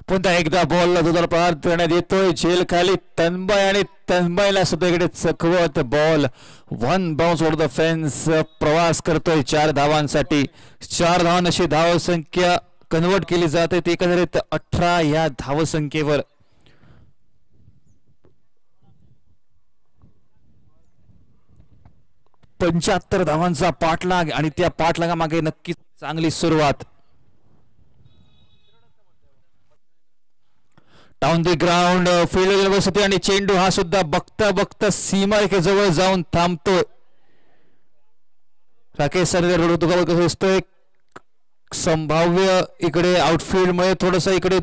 पुन्हा एकदा बॉलला दुधाला प्रहार करण्यात येतोय. झेल खाली तन्मय आणि तन्मयला सुद्धा इकडे चकवत ball 1 bounce over the fence प्रवास करतोय 4 धावांसाठी. 4 धावांची धावसंख्या कन्वर्ट केली जाते ती एकंदरीत 18 या धावसंख्येवर. पंच्याहत्तर धावांचा पाठलाग आणि त्या पाठलागामागे नक्कीच चांगली सुरुवात. डाऊन द ग्राउंड फील्ड बसते आणि चेंडू हा सुद्धा बघता बघता सीमारेषेजवळ जाऊन थांबतोय. राकेश सरगर रोड कसं दिसतोय संभाव्य इकडे आउटफील्ड मुळे थोडस इकडे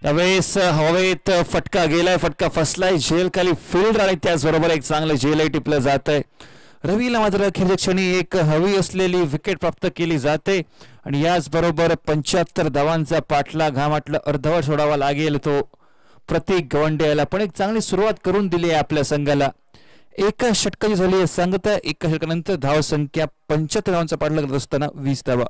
यावेळेस हवेत फटका गेलाय, फटका फसलाय झेल खाली फील्ड आणि त्याचबरोबर एक चांगलं झेलही टिपलं जात आहे. रवीला मात्र अखेरच्या क्षणी एक हवी असलेली विकेट प्राप्त केली जाते आणि याचबरोबर 75 धावांचा पाठलाग हा म्हटलं अर्धवट सोडावा लागेल तो प्रतीक गवंडे याला, पण एक चांगली सुरुवात करून दिली आहे आपल्या संघाला. एका षटकाची झाली आहे सांगता, एका षटकानंतर धाव संख्या 75 धावांचा पाठलाग करत असताना 20 धावा.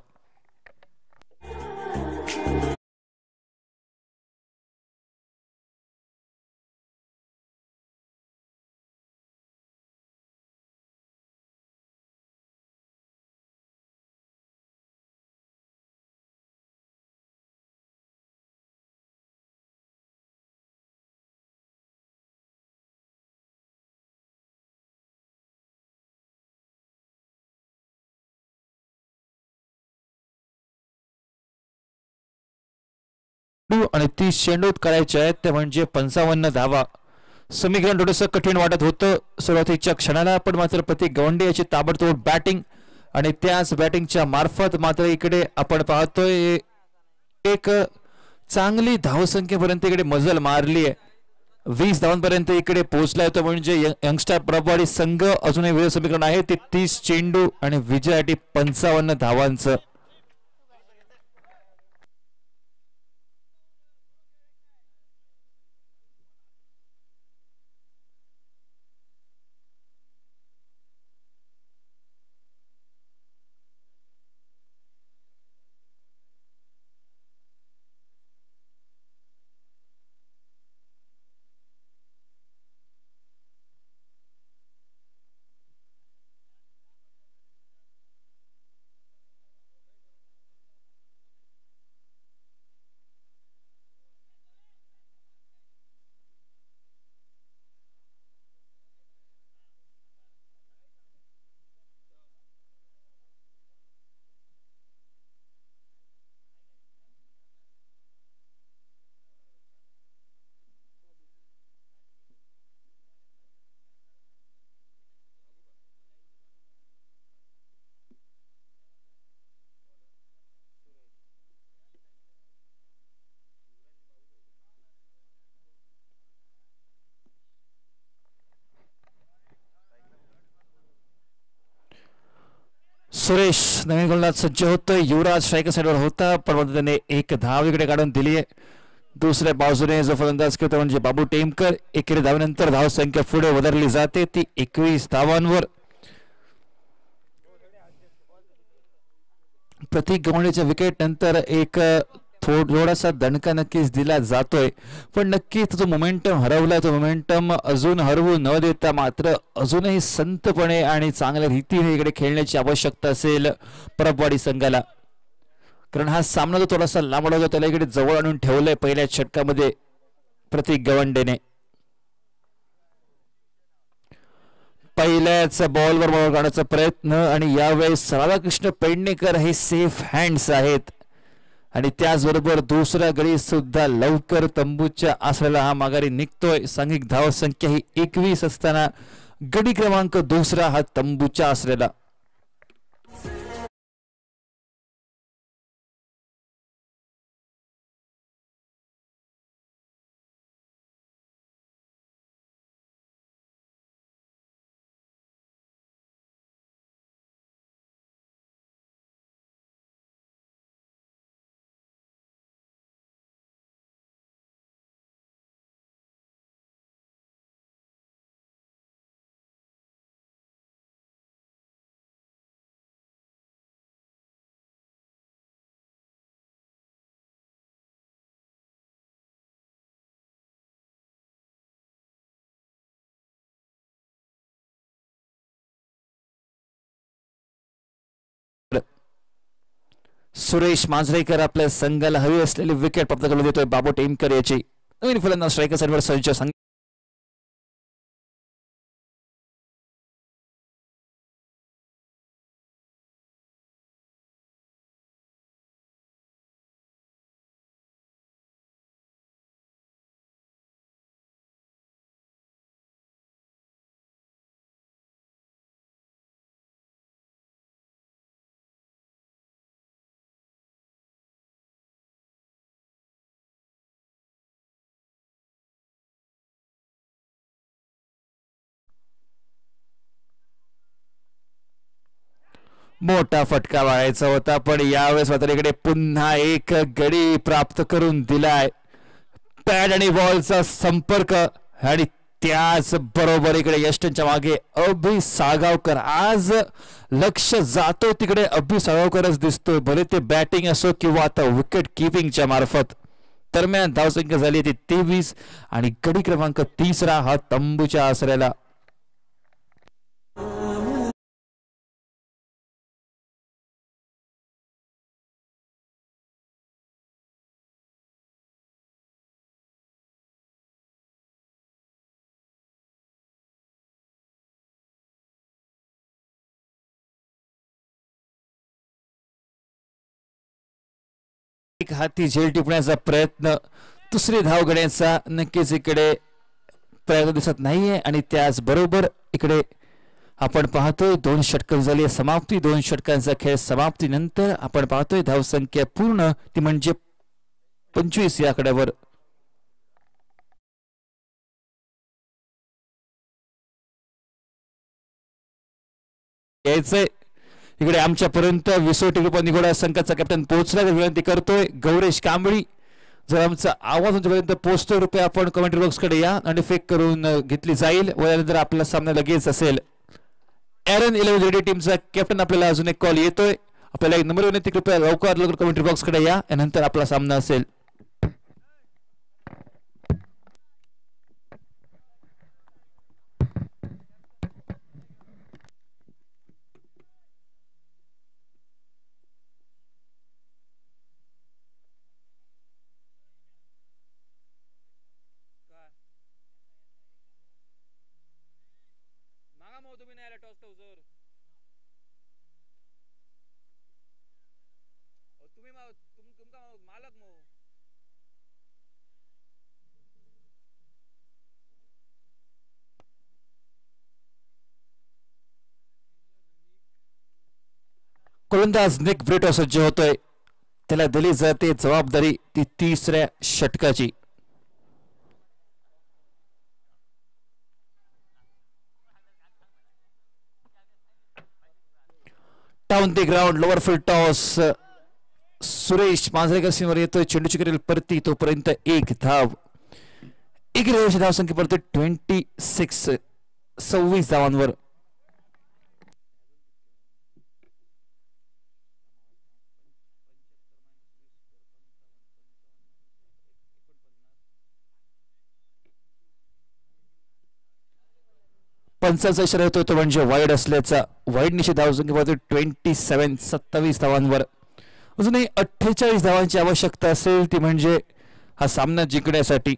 आणि 30 चेंडूत करायचे आहेत ते म्हणजे 55 धावा. समीकरण थोडंसं कठीण वाटत होतं सुरुवातीच्या क्षणाला, पण मात्र प्रतीक गवंडे याची ताबडतोब बॅटिंग आणि त्याच बॅटिंगच्या मार्फत मात्र इकडे आपण पाहतोय एक चांगली धावसंख्येपर्यंत इकडे मजल मारली आहे. 20 धावांपर्यंत इकडे पोहोचला येतो म्हणजे यंगस्टर प्रभारी संघ अजूनही वेळ समीकरण आहे ते 30 चेंडू आणि विजयासाठी 55 धावांचं. सुरेश नवीन गोलंदाज सज्ज होतोय. युवराज स्ट्रायकर साईडवर होता पण त्याने एक धाव इकडे काढून दिली आहे. दुसऱ्या बाजूने जो फलंदाज करतो म्हणजे बाबू टेमकर. एकेरी धावेनंतर धाव संख्या पुढे वधारली जाते ती 21 धावांवर. प्रतीक गवंडेच्या विकेट नंतर एक थोडासा दणका नक्कीच दिला जातोय, पण नक्कीच जो मोमेंटम हरवला तो मोमेंटम अजून हरवू न देता मात्र अजूनही संतपणे आणि चांगल्या रीतीने इकडे खेळण्याची आवश्यकता असेल परबवाडी संघाला. कारण हा सामना जो थोडासा लांबला होता त्याला इकडे जवळ आणून ठेवलंय पहिल्या षटकामध्ये प्रतीक गवंडेने. पहिल्याच बॉलवर बॉल काढण्याचा प्रयत्न आणि यावेळेस राधाकृष्ण पेडणेकर हे सेफ हँड्स आहेत आणि त्याचबरोबर दुसरा गडी सुद्धा लवकर तंबूच्या आसऱ्याला हा माघारी निघतोय. सांघिक धाव संख्या ही 21 असताना गडी क्रमांक दुसरा हा तंबूच्या आसऱ्याला. सुरेश मांजरेकर आपल्या संघाला हवी असलेली विकेट प्राप्त करून देतोय. बाबू टेमकर याची नवीन फलंदाज स्ट्रायकर साईडवर सज्ज. मोठा फटका मारायचा होता, पण यावेळेस मात्र इकडे पुन्हा एक गडी प्राप्त करून दिलाय. पॅड आणि बॉलचा संपर्क आणि त्याच बरोबर इकडे यष्टनच्या मागे अभि साळगावकर. आज लक्ष जातो तिकडे अभि साळगावकरच दिसतोय, भले ते बॅटिंग असो किंवा आता विकेट किपिंगच्या मार्फत. दरम्यान धावसंख्या झाली ती 23 आणि गडी क्रमांक 30 हा तंबूच्या आसऱ्याला. हाती झेल टिपण्याचा प्रयत्न, दुसरी धाव घेण्याचा नक्कीच इकडे प्रयत्न दिसत नाहीये. आणि त्याचबरोबर इकडे आपण पाहतोय 2 षटकं झाली समाप्ती. 2 षटकांचा खेळ समाप्तीनंतर आपण पाहतोय धावसंख्या पूर्ण ती म्हणजे 25 या आकड्यावर. यायचंय इकडे आमच्यापर्यंत विसोटी ग्रुप निगोडा संघाचा कॅप्टन पोहोचला विनंती करतोय गौरेश कांबळी. जर आमचा आवाज तुमच्यापर्यंत पोहोचतो रुपये आपण कमेंट बॉक्सकडे या आणि फेक करून घेतली जाईल. वयानंतर आपला सामना लगेच असेल. एरन 11 रेडी टीमचा कॅप्टन आपल्याला अजून एक कॉल येतोय. आपल्याला एक नंबर विनंती कृपया लवकर कमेंट बॉक्सकडे या नंतर आपला सामना असेल. तुम्ही नाही आला टॉस तर जर तुम्ही तुमका मालक मग गोलंदाज निक ब्रिटो सज्ज होतोय. त्याला दिली जाते जबाबदारी ती 3ऱ्या षटकाची. Down the ground lower field toss. Suresh Manjrekar सिंवर येतोय. चेंडूची करेल परती तोपर्यंत 1 धाव. इकडे धावसंख्या परत 26 26 धावांवर. पंचाचा इशारा येतो तो म्हणजे वाईड असल्याचा. वाईड निश्चित धावसंख्या परत 27 धावांवर. अजूनही 48 धावांची आवश्यकता असेल ती म्हणजे हा सामना जिंकण्यासाठी.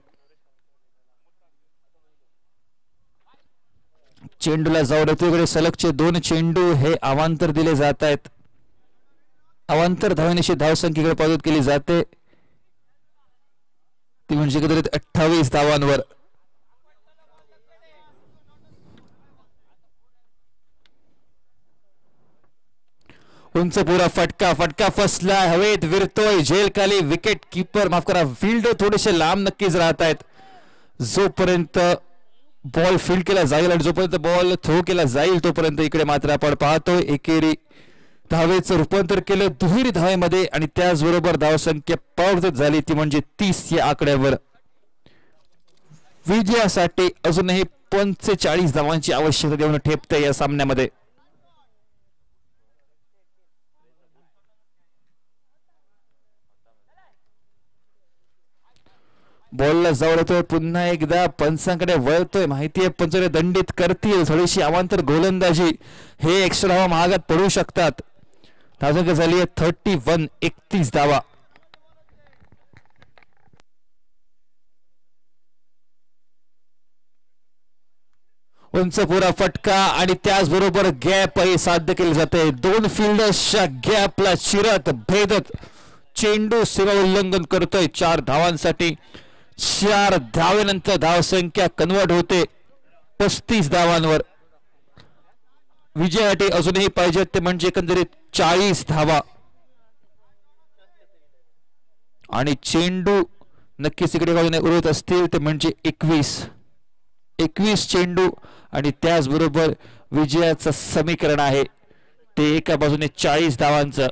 चेंडूला जाऊ ऋतूकडे सलगचे 2 चेंडू हे अवांतर दिले जात आहेत. अवांतर धावनिशी धावसंख्येकडे पावत केली जाते ती म्हणजे एकंदरीत 28 धावांवर. उंच पुरा फटका. फटका फसला हवेत विरतोय झेल खाली. विकेट किपर माफ करा फील्ड थोडेसे लांब नक्कीच राहत आहेत. जोपर्यंत बॉल फील्ड केला जाईल आणि जोपर्यंत बॉल थ्रो केला जाईल तोपर्यंत इकडे मात्र आपण पाहतोय एकेरी धावेचं रूपांतर केलं दुहेरी धावेमध्ये आणि त्याचबरोबर धावसंख्या पावत झाली ती म्हणजे 30 या आकड्यावर. विजयासाठी अजूनही 45 धावांची आवश्यकता देऊन ठेपते या सामन्यामध्ये. बॉलला जवळ येतोय पुन्हा एकदा पंचांकडे वळतोय. माहितीये पंच दंडित करतील. थोडीशी अवांतर गोलंदाजी हे एक्स्ट्रा धावा महागात पडू शकतात. धावसंख्या झाली आहे 31 31 धावा. उंच पुरा फटका आणि त्याचबरोबर गॅपही साध्य केले जाते. 2 फिल्डर्सच्या गॅपला चिरत भेदत चेंडू सीमा उल्लंघन करतोय 4 धावांसाठी. 4 धावेनंतर धावसंख्या कन्वर्ट होते 35 धावांवर. विजयासाठी अजूनही पाहिजे ते म्हणजे एकंदरीत 40 धावा आणि चेंडू नक्कीच इकडे बाजूने उडवत असतील ते म्हणजे 21 चेंडू आणि त्याचबरोबर विजयाचं समीकरण आहे ते एका बाजूने 40 धावांचं.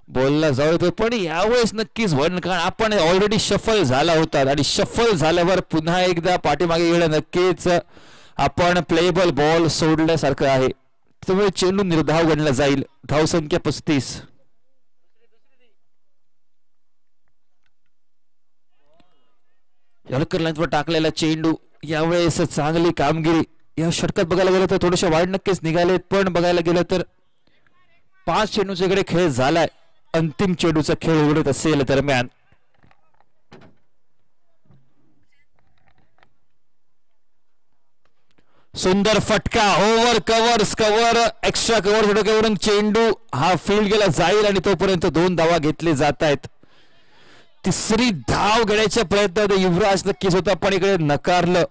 बोलला जाऊ येतो पण यावेळेस नक्कीच वन, कारण आपण ऑलरेडी शफल झाला होता आणि शफल झाल्यावर पुन्हा एकदा पाठीमागे येणं नक्कीच आपण प्लेबल बॉल सोडल्यासारखं आहे. त्यामुळे चेंडू निर्धाव गणला जाईल. धावसंख्या 35. यॉर्कर लाईनवर टाकलेला चेंडू. यावेळेस चांगली कामगिरी या षटकात बघायला गेलं तर थोडेसे वाईट नक्कीच निघालेत, पण बघायला गेलं तर 5 चेंडूचा इकडे खेळ झालाय. अंतिम चेंडूचा खेळ उघडत असेल दरम्यान. सुंदर फटका, ओव्हर कव्हर एक्स्ट्रा कव्हर फटक्यावरून चेंडू हा फील्ड गेला जाईल आणि तोपर्यंत 2 धावा घेतले जात आहेत. तिसरी धाव घेण्याच्या प्रयत्नात युवराज नक्कीच होता, पण इकडे नकारलं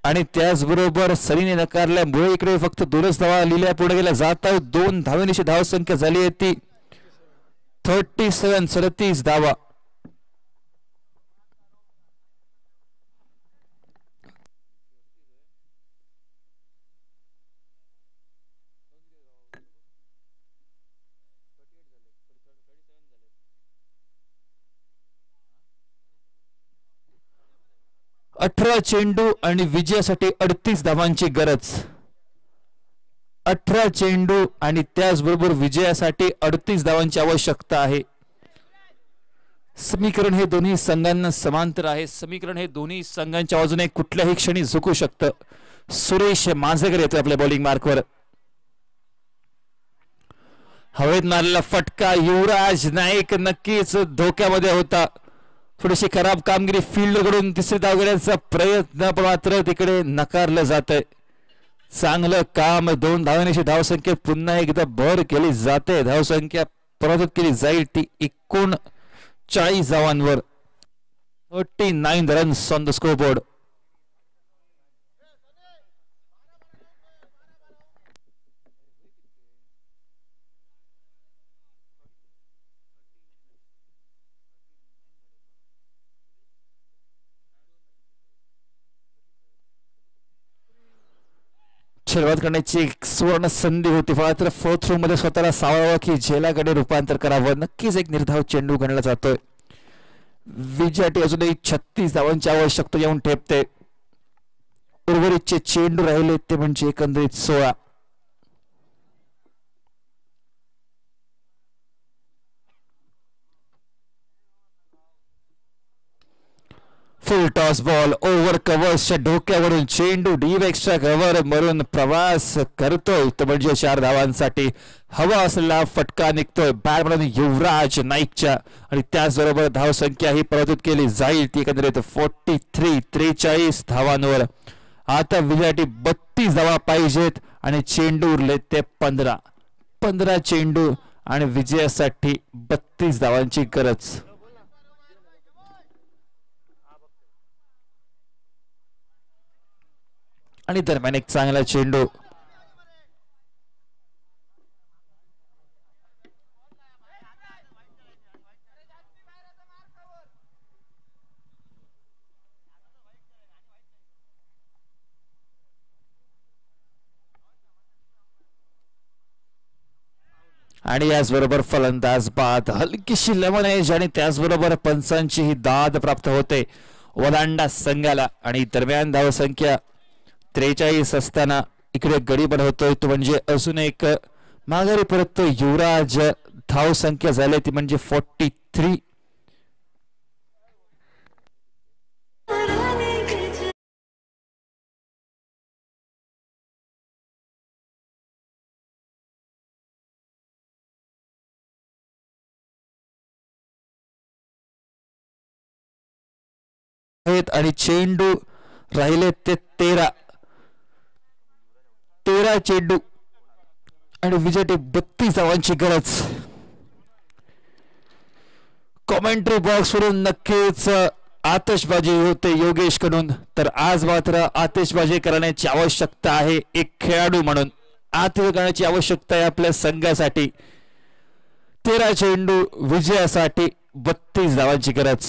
आणि त्याचबरोबर सरीने नकारल्यामुळे इकडे फक्त 2च धावा लिहिल्या पुढे गेल्या जात आहेत. 2 धावेनिशी धावसंख्या झाली आहे ती 37 धावा. अठरा चेंडू आणि विजयासाठी 38 धावांची गरज. 18 चेंडू आणि त्याचबरोबर विजयासाठी 38 धावांची आवश्यकता आहे. समीकरण हे दोन्ही संघांना समांतर आहे. समीकरण हे दोन्ही संघांच्या बाजूने कुठल्याही क्षणी झुकू शकतं. सुरेश माझेकर येतोय आपल्या बॉलिंग मार्कवर. हवेत मारलेला फटका. युवराज नाईक नक्कीच धोक्यामध्ये होता. थोडीशी खराब कामगिरी फील्डकडून. तिसरी धाव घेण्याचा प्रयत्न मात्र तिकडे नकारलं जात आहे. चांगलं काम. 2 धावांची धावसंख्येत पुन्हा एकदा भर केली जाते. धावसंख्या परत केली जाईल ती 39 धावांवर. 39 रन्स ऑन द स्कोरबोर्ड. सुरुवात करण्याची एक सुवर्ण संधी होती, मात्र फोर्थ रूम मध्ये स्वतःला सावरावं की झेलाकडे रूपांतर करावं. नक्कीच एक निर्धाव चेंडू गणला जातोय. विजयासाठी अजूनही 36 धावांची आवश्यकता येऊन ठेपते. उर्वरितचे चेंडू राहिले ते म्हणजे एकंदरीत 16. फुल टॉस बॉल. ओव्हर कव्हर्सच्या डोक्यावरून चेंडू डीप एक्स्ट्रा कव्हर मरून प्रवास करतोय. तो म्हणजे 4 धावांसाठी हवा असलेला फटका निघतोय बॅटमॅन युवराज नाईकच्या आणि त्याचबरोबर धावसंख्या ही परत केली जाईल ती एकंदरीत 43 धावांवर. आता विजयासाठी 32 धावा पाहिजेत आणि चेंडू उरले ते 15 चेंडू आणि विजयासाठी 32 धावांची गरज. आणि दरम्यान एक चांगला चेंडू. आणि याचबरोबर फलंदाज बाद. हलकीशी लेमन एज आणि त्याचबरोबर पंचांची ही दाद प्राप्त होते ओलांडा संघाला. आणि दरम्यान धावसंख्या 43 असताना इकडे गडी बनवतोय तो म्हणजे अजून एक माघारी परततो युवराज. धावसंख्या झाली ती म्हणजे 43. आणि चेंडू राहिले ते 13 चेंडू आणि विजयासाठी 32 धावांची गरज. कॉमेंट्री बॉक्स वरून नक्कीच आतिषबाजी होते योगेश कडून. तर आज मात्र आतिषबाजी करण्याची आवश्यकता आहे. एक खेळाडू म्हणून आतिष करण्याची आवश्यकता आहे आपल्या संघासाठी. 13 चेंडू विजयासाठी 32 धावांची गरज.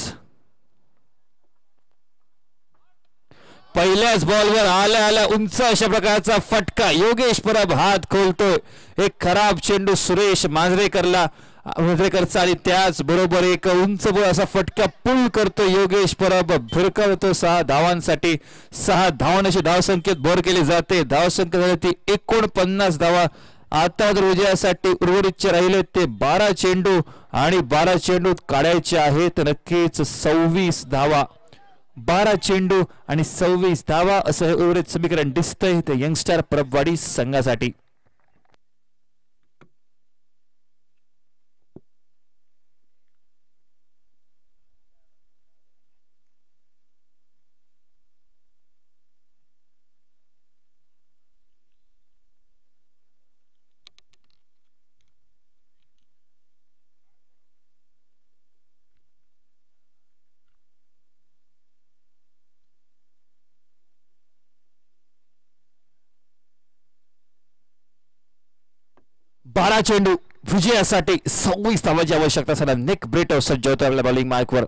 पहिल्याच बॉलवर आल्या आल्या उंच अशा प्रकारचा फटका. योगेश परब हात खोलतोय. एक खराब चेंडू सुरेश मांजरेकरचा आणि त्याच बरोबर एक उंच असा फटका पुल करतो योगेश परब. भिरकवतो 6 धावांसाठी. 6 धावांची धावसंख्येत भर केली जाते. धावसंख्या झाली ती 49 धावा. आता जर विजयासाठी उर्वरितचे राहिले ते 12 चेंडू आणि 12 चेंडू काढायचे आहेत नक्कीच 26 धावा. 12 चेंडू आणि 26 धावा असं हे उर्वरित समीकरण दिसतंय ते यंगस्टर परबवाडी संघासाठी. बारा चेंडू विजयासाठी 26 धावांची आवश्यकता असताना निक ब्रेटो सज्ज होतो आपल्या बॉलिंग मार्कवर.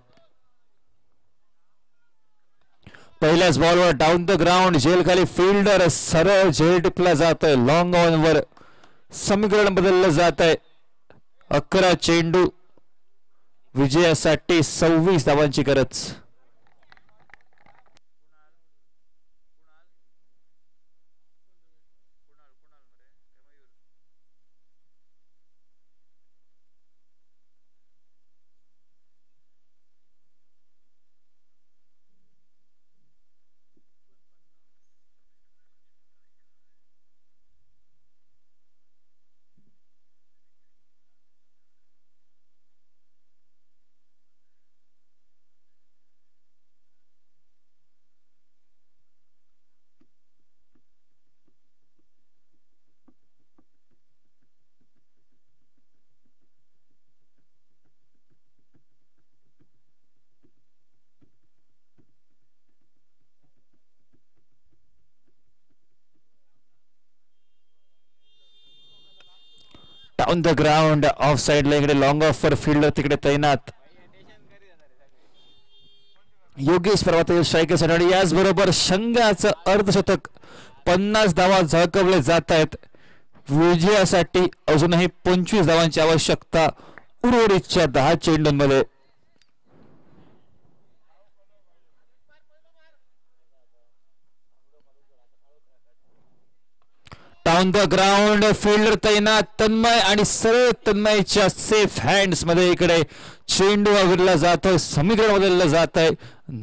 पहिल्याच बॉलवर डाऊन द ग्राउंड झेल खाली फिल्डर सरळ झेल टिपला जात आहे. लॉंग ऑन वर समीकरण बदललं जात आहे. 11 चेंडू विजयासाठी 26 धावांची गरज. ऑन द ग्राउंड ऑफ साइडला इकडे लॉंग ऑफर फिल्डर तिकडे तैनात. योगेश परब स्ट्रायकर आणि याचबरोबर संघाचं अर्धशतक 50 धावा झळकवले जात आहेत. विजयासाठी अजूनही 25 धावांची आवश्यकता उर्वरितच्या 10 चेंडूंमध्ये. डाऊन द ग्राउंड फिल्डर तैनात. तन्मय आणि सरळ तन्मयच्या सेफ हँड्स मध्ये इकडे चेंडू विरला जातोय. समीकरण बदललं जात आहे.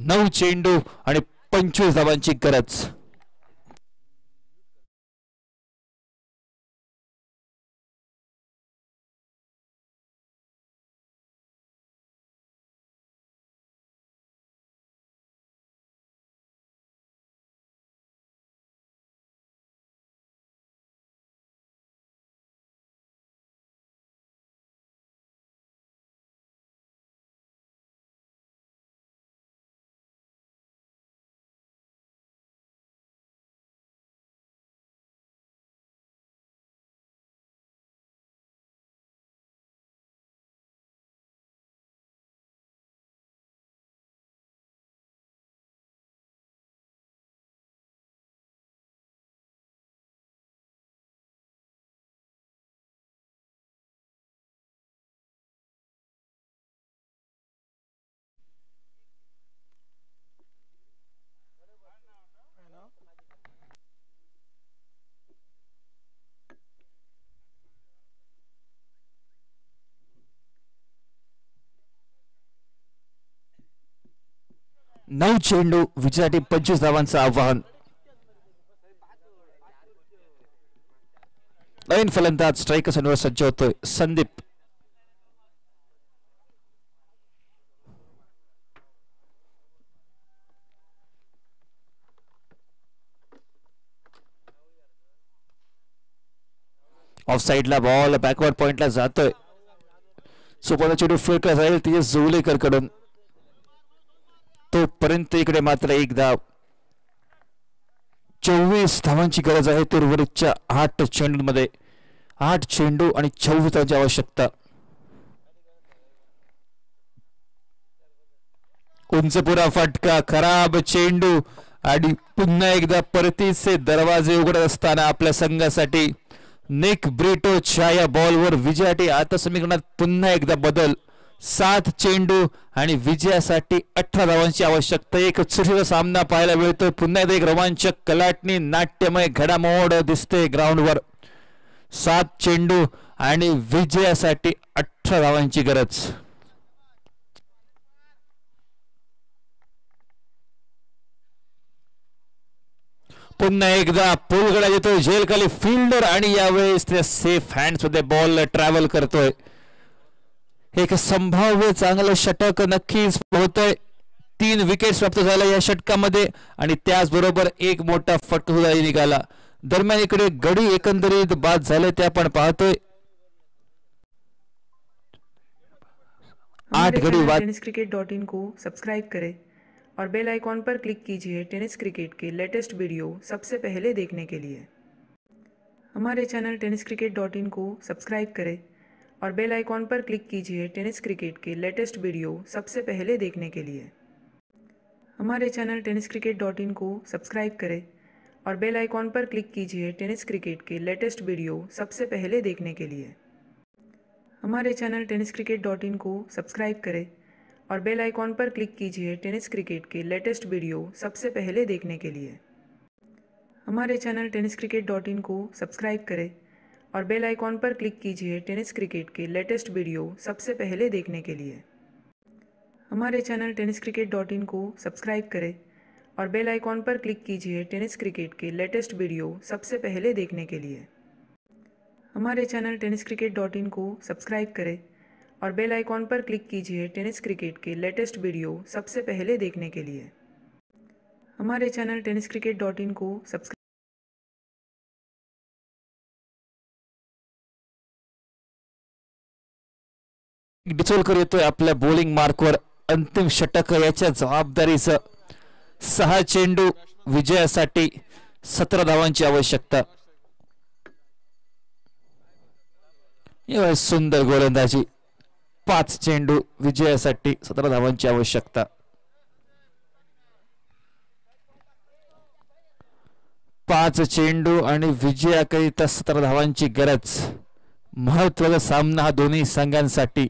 9 चेंडू आणि 25 धावांची गरज. नऊ चेंडू विजयासाठी 25 धावांचं आव्हान. नवीन फलंदाज स्ट्रायकर सज्ज होतोय संदीप. ऑफ साइडला बॉल बॅकवर्ड पॉइंटला जातोय. सुपर चेंडू फील्ड जाईल तेजस जोगलेकर कडून. तोपर्यंत इकडे मात्र एक धाव. 24 धावांची गरज आहे उर्वरितच्या 8 चेंडूंमध्ये. 8 चेंडू आणि 24 धावांची आवश्यकता. उंचपुरा फटका, खराब चेंडू आणि पुन्हा एकदा परतीचे दरवाजे उघडत असताना आपल्या संघासाठी निक ब्रिटोच्या या बॉलवर विजयासाठी आता समीकरणात पुन्हा एकदा बदल. 7 चेंडू आणि विजयासाठी 18 धावांची आवश्यकता. एक चुरशीचा सामना पाहायला मिळतोय. पुन्हा एकदा एक रोमांचक कलाटणी नाट्यमय घडामोड दिसते ग्राउंडवर. 7 चेंडू आणि विजयासाठी 18 धावांची गरज. पुन्हा एकदा पोलगडा येतोय झेल खाली फिल्डर आणि यावेळेस त्या सेफ हँड्स मध्ये बॉल ट्रॅव्हल करतोय. एक संभाव्य चांगलं षटक नक्कीच होतोय. 3 विकेट्स प्राप्त झाल्या या षटकामध्ये आणि त्याचबरोबर एक मोठा फटका सुद्धा निघाला. दरम्यान इकडे गडी एकंदरीत बाद झाले ते आपण पाहतोय. 8 गडी बाद. tenniscricket.in को सब्सक्राइब करें और बेल आइकॉन पर क्लिक कीजिए टेनिस क्रिकेट के लेटेस्ट वीडियो सबसे पहले देखने के लिए. हमारे चैनल tenniscricket.in को सब्सक्राइब करें और बेल आइकॉन पर क्लिक कीजिए टेनिस क्रिकेट के लेटेस्ट वीडियो सबसे पहले देखने के लिए. हमारे चैनल tenniscricket.in को सब्सक्राइब करें और बेल आइकॉन पर क्लिक कीजिए टेनिस क्रिकेट के लेटेस्ट वीडियो सबसे पहले देखने के लिए. हमारे चैनल tenniscricket.in को सब्सक्राइब करें और बेल आइकॉन पर क्लिक कीजिए टेनिस क्रिकेट के लेटेस्ट वीडियो सबसे पहले देखने के लिए. हमारे चैनल tenniscricket.in को सब्सक्राइब करें और बेल आइकॉन पर क्लिक कीजिए टेनिस क्रिकेट के लेटेस्ट वीडियो सबसे पहले देखने के लिए. हमारे चैनल tenniscricket.in को सब्सक्राइब करें और बेल आइकॉन पर क्लिक कीजिए टेनिस क्रिकेट के लेटेस्ट वीडियो सबसे पहले देखने के लिए. हमारे चैनल tenniscricket.in को सब्सक्राइब करें और बेल आइकॉन पर क्लिक कीजिए टेनिस क्रिकेट के लेटेस्ट वीडियो सबसे पहले देखने के लिए. हमारे चैनल tenniscricket.in को सब्सक्राइब डिचोलकर येतोय आपल्या बॉलिंग मार्कवर. अंतिम षटक याच्या जबाबदारीचं. 6 चेंडू विजयासाठी 17 धावांची आवश्यकता. सुंदर गोलंदाजी. 5 चेंडू विजयासाठी 17 धावांची आवश्यकता. 5 चेंडू आणि विजयाकरिता 17 धावांची गरज. महत्त्वाचा सामना हा दोन्ही संघांसाठी.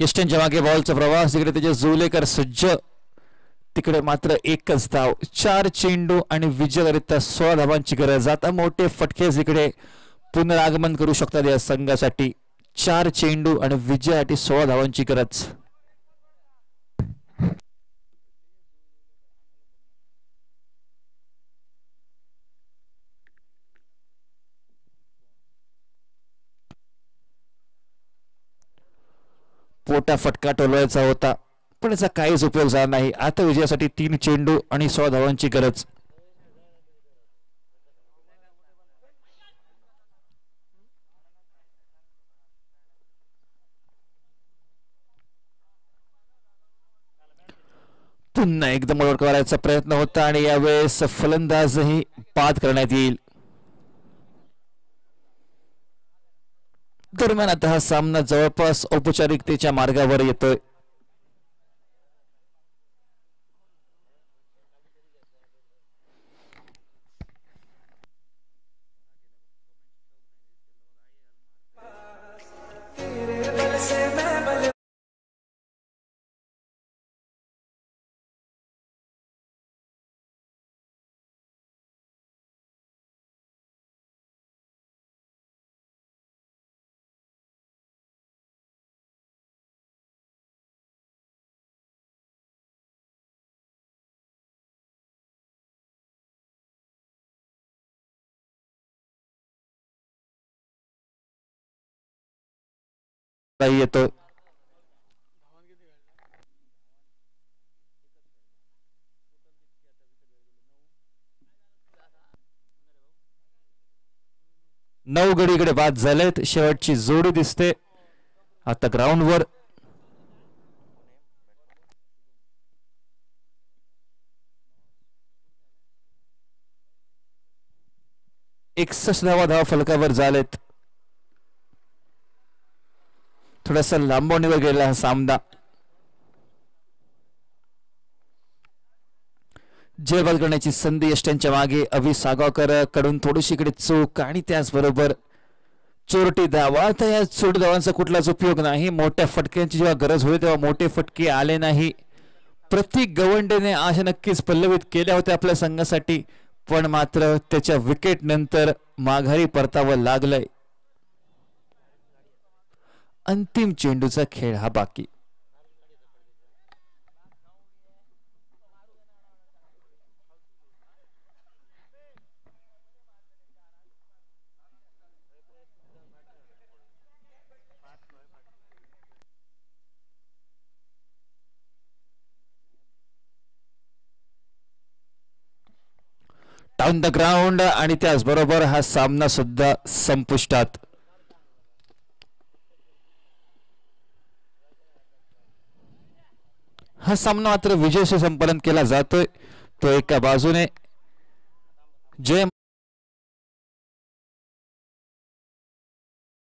यष्टनच्या मागे बॉलचा प्रवास. इकडे त्याचे जुलेकर सज्ज. तिकडे मात्र एकच धाव. 4 चेंडू आणि विजयाकरिता 16 धावांची गरज. आता मोठे फटकेच इकडे पुनरागमन करू शकतात या संघासाठी. 4 चेंडू आणि विजयासाठी 16 धावांची गरज. मोठा फटका टोलवायचा होता पण याचा काहीच उपयोग झाला नाही. आता विजयासाठी 3 चेंडू आणि 16 धावांची गरज. पुन्हा एकदम ओव्हर करायचा प्रयत्न होता आणि यावेळेस फलंदाजही बाद करण्यात येईल. दरम्यान आता हा सामना जवळपास औपचारिकतेच्या मार्गावर येतोय. येतो. नऊ गडीकडे बाद झालेत. शेवटची जोडी दिसते आता ग्राउंडवर. धावा फलकावर झालेत. थोडासा लांबवणीवर गेला हा सामना. झेलबाद करण्याची संधी यष्ट्यांच्या मागे. अभि सागावकर कडून थोडीशी इकडे चूक आणि त्याचबरोबर चोरटी धावा. आता या चोरटी धावांचा कुठलाच उपयोग नाही. मोठ्या फटक्यांची जेव्हा गरज होती तेव्हा मोठे फटके आले नाही. प्रतीक गवंडेने आशा नक्कीच पल्लवित केल्या होत्या आपल्या संघासाठी, पण मात्र त्याच्या विकेट नंतर माघारी परतावं लागलंय. अंतिम चेंडूचा खेळ हा बाकी. डाऊन द ग्राउंड आणि त्याचबरोबर हा सामना सुद्धा संपुष्टात. हा सामना मात्र विजयशी संपन्न केला जातोय. तो एका बाजूने जय